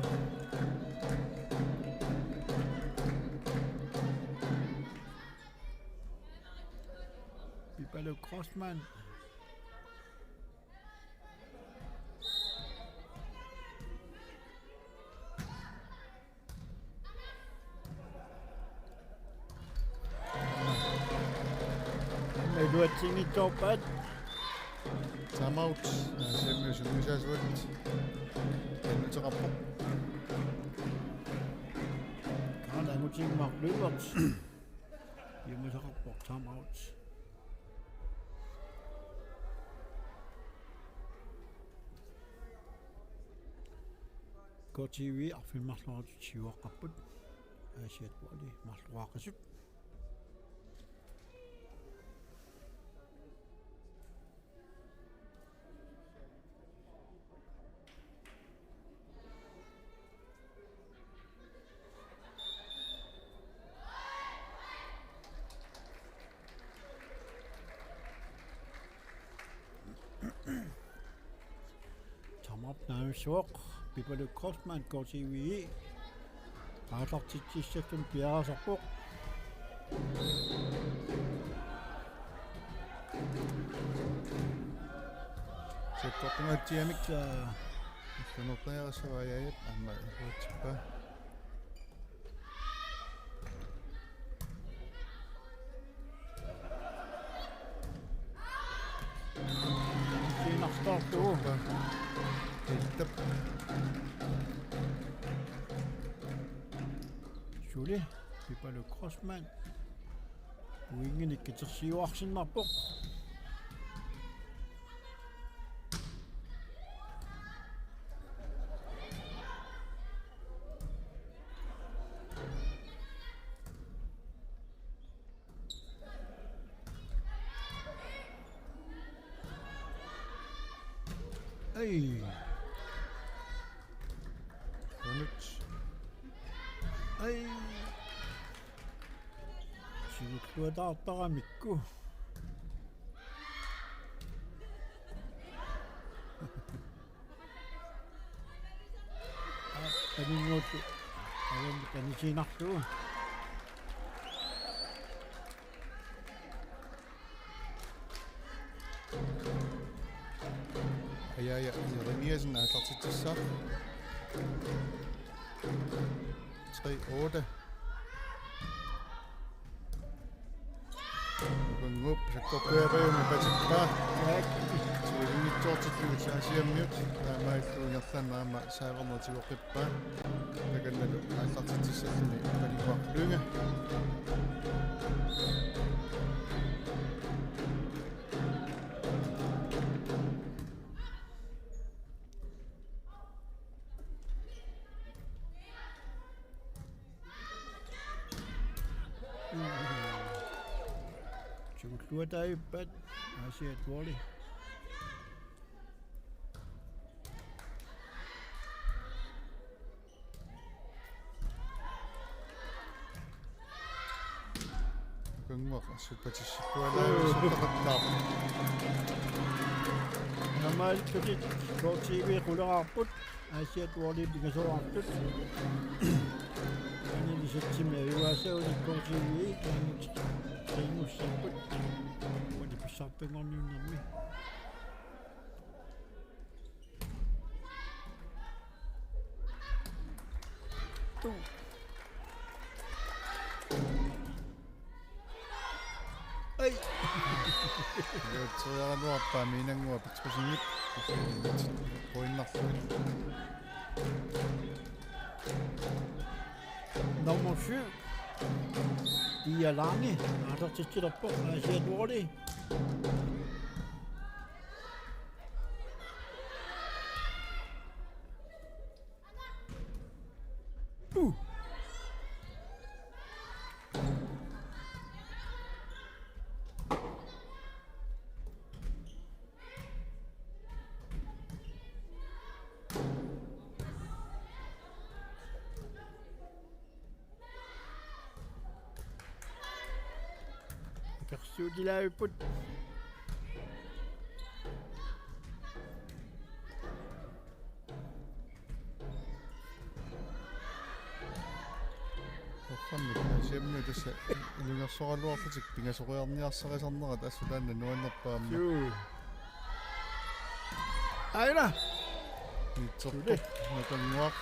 Pipalo Crossman Eduatsingitorpat timeout semmiusumisasuat kennuteqarpoq Kaanangutimmarluuert Imuseqarpoq timeout KTV arfimmarluartut siuaqqarput Asiat Wally Malluaqasut Tamap naamsuoq Pipalu Crossman KTV Aatartitsissatun piarasarpoq Sekkortungaatiamik sunnerniarasavaajajat amma huutippa Siinartartuu iltap Suli Pipalu Crossman Uinginikketersiuarsinnarpoq Ei unut Ei Sivutluataartaramikku Taninguuttu Ayan tanisiinartuu ajaja Jeremiasen aatartitsissaaq 3-8 Nukungup sakkorpuariumi patippaa Sulinitsoortilluut saasiammiut taamailluungerlannaama saavernertigoqippaa takannalu aallartitsissalluni panikuarluunga Sivutluataippat Asiat Wally Nukunguaq suppatissippualaavisuqaqattaaq Namaaltutit KTV quleraarput Asiat Wally pingasoartut Anilisatsimi ajuaasaunik KTV taanut Ringussarput Wali pissarpingorniunnermi Ei Yuutseriaranuarpaa miinangua pitqusinnip qoinnarlu Nummer 7 Dia Lange Aatartitsillerpoq Asiat Wally Kersuutilaaviput Torramik asiammi tassa ilungersoraluarlutik pingasoriarniarsaqisarnerat assulaanna nuannerpaamma Juu Aina nitsertuq nukanguaq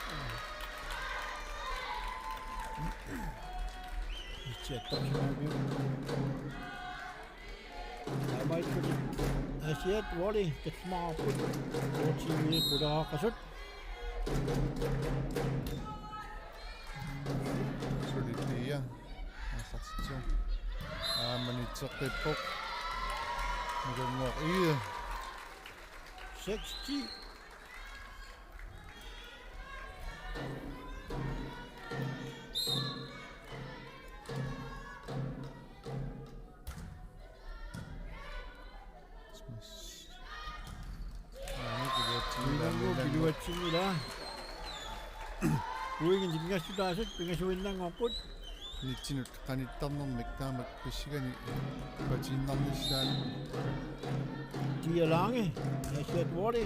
Itsiattarsimaamiu Amaittutit Asiat Wally tatmaarput KTV quleraaqasut sulittia aallartitsum aamanitseqqippoq nukanguaq 60 Aamanitseqqippoq 있습니다. 우익은 빙가수다섯 빙가수인당 없고 Nitsinut qanittarnermik taamak pissigani patiinnarnissaan Tialange, Asiat Wari.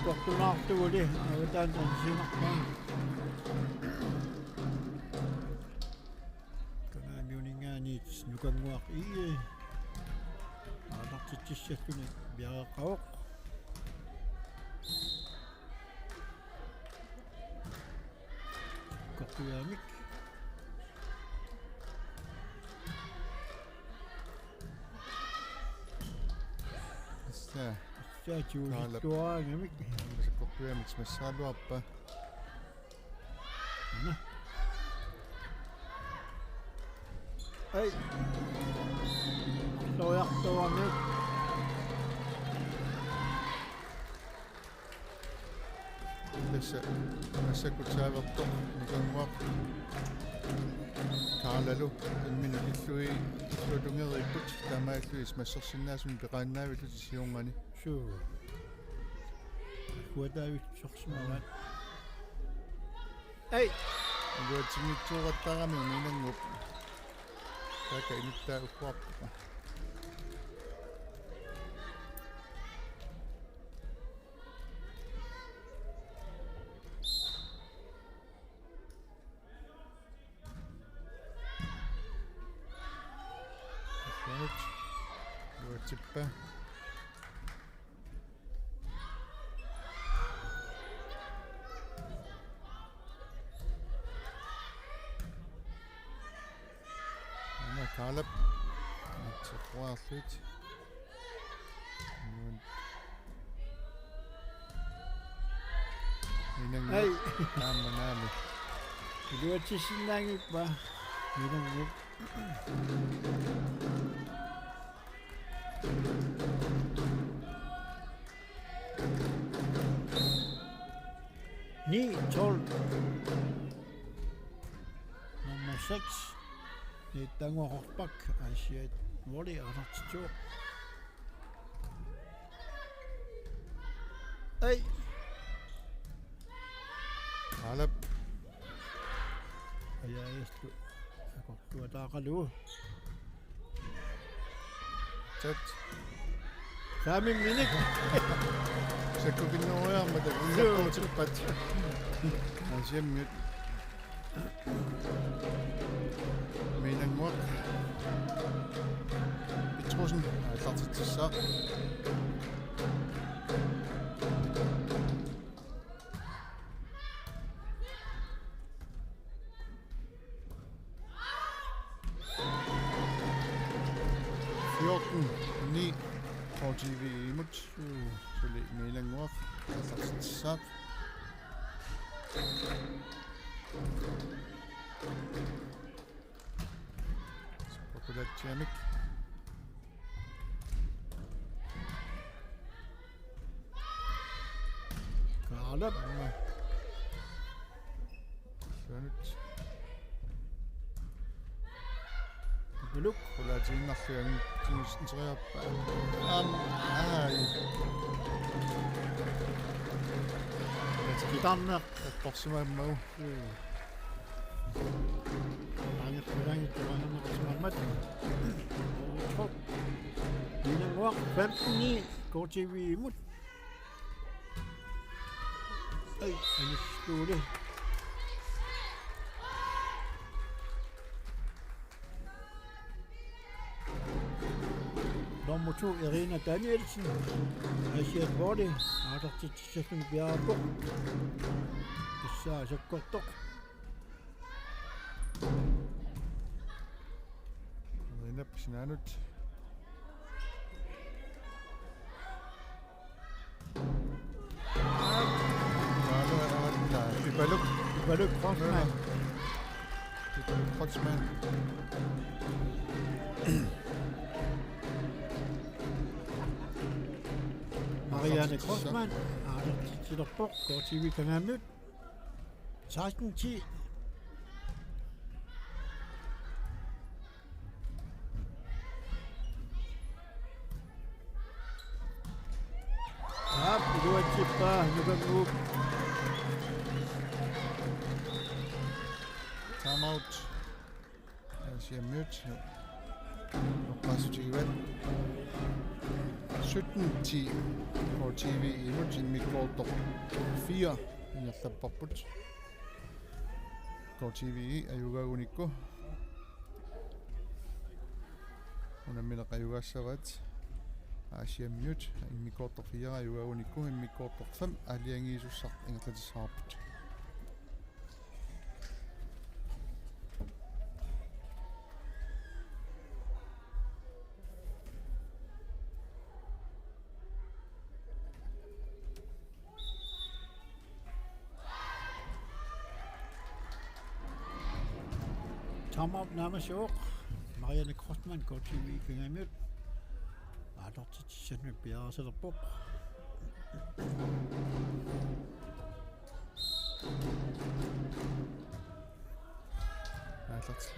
Kortunaartuguli, avitaan tansinaqmaa. Kanaamiuningaaniit nukanguaq ii. Aatartitsissakuni biaqaqauq. Kortuyaamik. issa Saatuusiktuaangamik. sakoppiamits massaaluarpa Ai. Loyartuamik. tässä massakutaavertoq nukanguaq kaalalu imminut illutungeriipput taamaalluis massersinnaasumi peqaannaavillut siungani Sure. Kuataavit sorsumarat. Ai. luatsinngitsuuqattaqami uninangup taaka inuttaa ukkuarpuqa luatippa ana kaalap itsequarlut inangu Ai. taamanaami Luatissinnaangippa. Minangup. Ni 12. Nummer 6. Det er Dangerhorsbak. Asiat Wari Arartitsuq. Ai. kaalap Ajaistu. Kortuataaqalu. tat Saamin minik. sakkukinnuuriarmata unnaqquutippat asiammut minanguaq pitrusen aallartitsissaaq ni KTV imut suli minanguaq aallartitsissaaq spokulatsiamik Kaalap. suanut Luk. qulaatiinnarluang tinusteriarpa ai Kitanneq. attorsumaammagu Angitturangitturanerneqsuammat. Minanguaq 15 KTV imut. Ai, anistuuli. Nummer 2, Irina Danielsen. Asiat Wari. Aatartitsissakun piaqaqoq. Issaasakkortoq. rinap sinaanut Ibaluk Baluk Forsman. Potsman Marianne Krogsmann. Aatartitsilerpoq. KTV kangaamut. 16-10. Luatippa, Nubangup. Timeout. Jeg siger mute. Opmærksomhed. 17-10 på TV endnu til Mikko 4 innerlapparput. Go TV ayugagunikku. Unamina qayugassavaat. Asia mute Mikko 4 ayugagunikku Mikko 5 aliangiisussaq ingerlatissaarput. Timeout Namasjok. Marianne Krosman går TV Kyngamut. Der til Sjældent Bjerre sætter på.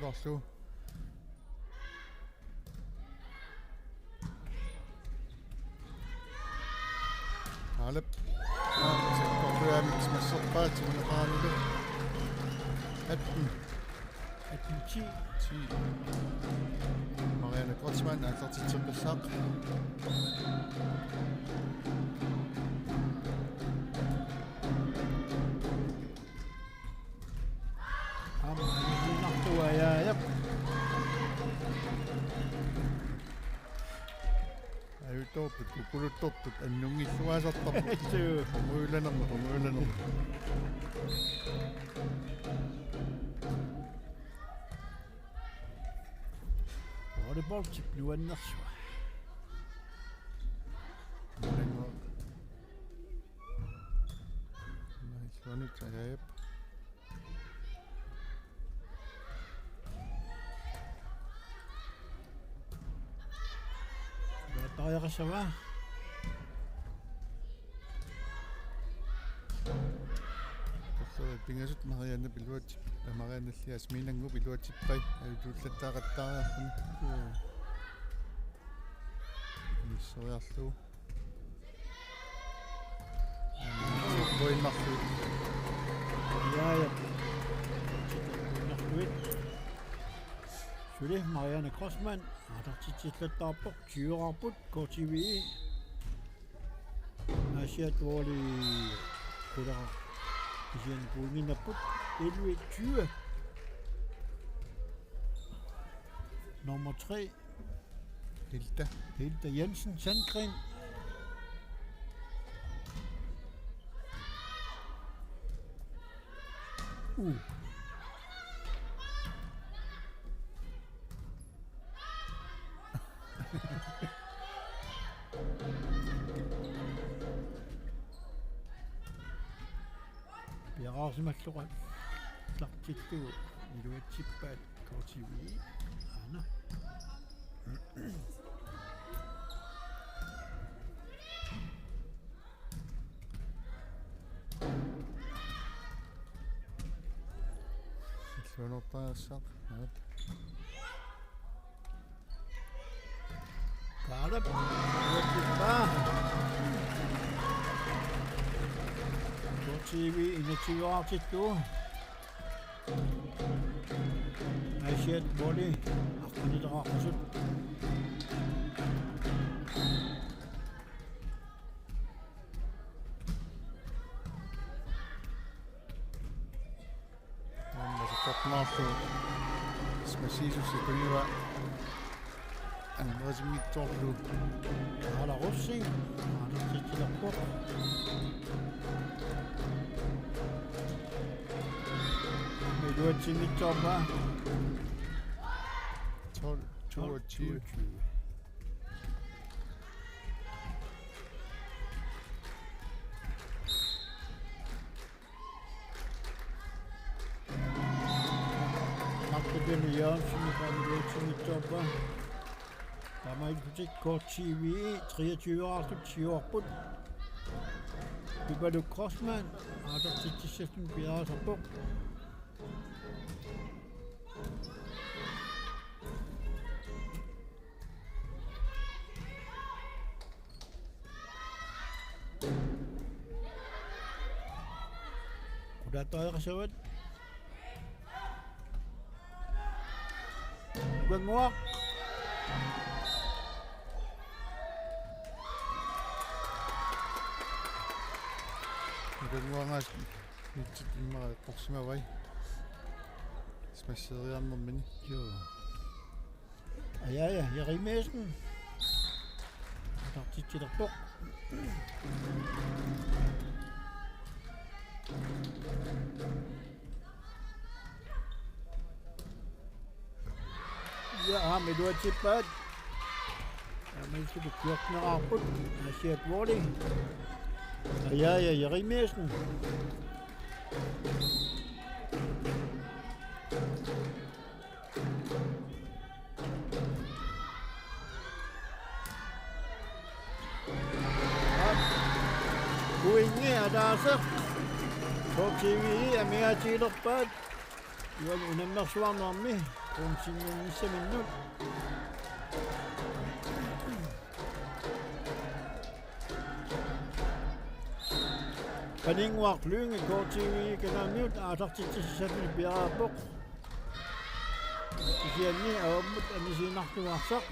Varslu. Alep. Koppeja mitsmassorpaat munaqaanulu. 10. Marianne Krosman atlertitsuppassaq. Ayutopput kukuluttorput annungilluasartarput umuilanermu. Volleyball til Bluandersva. Nice one, Tajagasava. Pingasut Marianne piluat Marianne Jasminangu piluatippai ayutullattaaqattaariarpuni. Nissoriarlu. Poinmarlu. Ja. Sule Marianne Krosman. Der titlattaarpoq 20-arput KTV. Asiat voli kudara. Isian pulminapput 11-20. Nummer 3. Hilda Jensen Sandgren. Bjergsimaklurat. Klaptittu iluatippaat KTV. Ana. Slonottajassaq. Kalap. KTV inatiuartittu. Asiat volley aqanitaqaqqasut. Marto Smasisus Sekuniva and Razmit Toplu. Ala Rossi, Ana Titlappok. Meduatsi Mittoba. 12-22. Benny Jørgensen i Meduatsi Mittoba. Der er ikke KTV 23 år på. Det var du Krosman, og der til Sjældent Bjerre på. Udatoiqasuat. Nukanguaq. Nukanguangaas nitsit immaa qorsimavai. Smasseriarnermini. Joo. Ja, Jerimesen. Tartitsillerpoq. Ja, meduatippaat. Meisulu kiortnerarput. Asiat Wally. Ja, Jerimesen. Kuingi adaaseq. Sotivi amiatiilerpaat. Yual unammersuarnermi. Kunsinnisaminnut. Kaningwaq lyungi KTV kanamiut aatartitsissapil piaraapoq. Kisianni awammut anisinartuarsaq.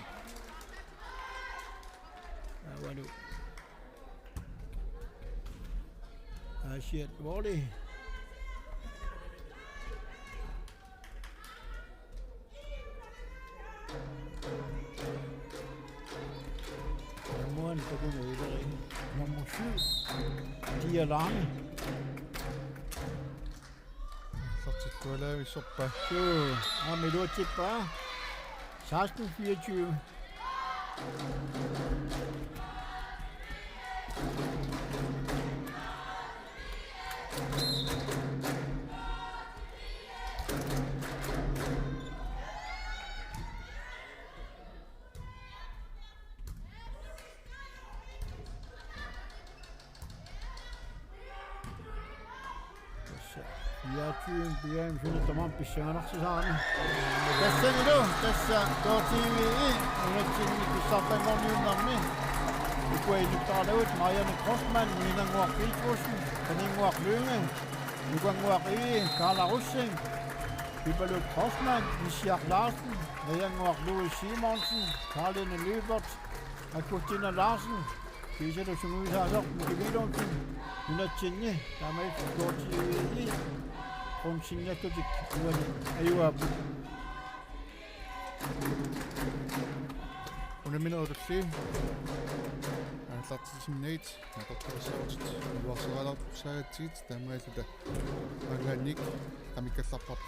Awalu. Asiat Wally. Muan takun uidari. Namusu. Tialani. Sartittualaavi sorpa. Joo, meduatippa. 16-24. Pian sinne tämän pissanarsi saani. Tässä nido, tässä KTV. Unetsin pissapen on ynnammi. Iku ei nyt taaleut Marianne Crossman, Ninanguaq Piltrussen, Kaningwaq Lynge, Nukanguaq Carla Russing, Pipalut Crossman, Isiak Larsen, Rianguaq Louis Simonsen, Karline Løbert, Agustina Larsen, Kiselu Sumuisasok, Mukivillonsen, Unetsinni, Tamai KTV. Konsignatutik uani ayuapu. Unaminuutussi. Aanlartisimniit. Natortorsaartit. Uarseralart saatit. Tamaallata. Angaannik. Kamikkallarparput.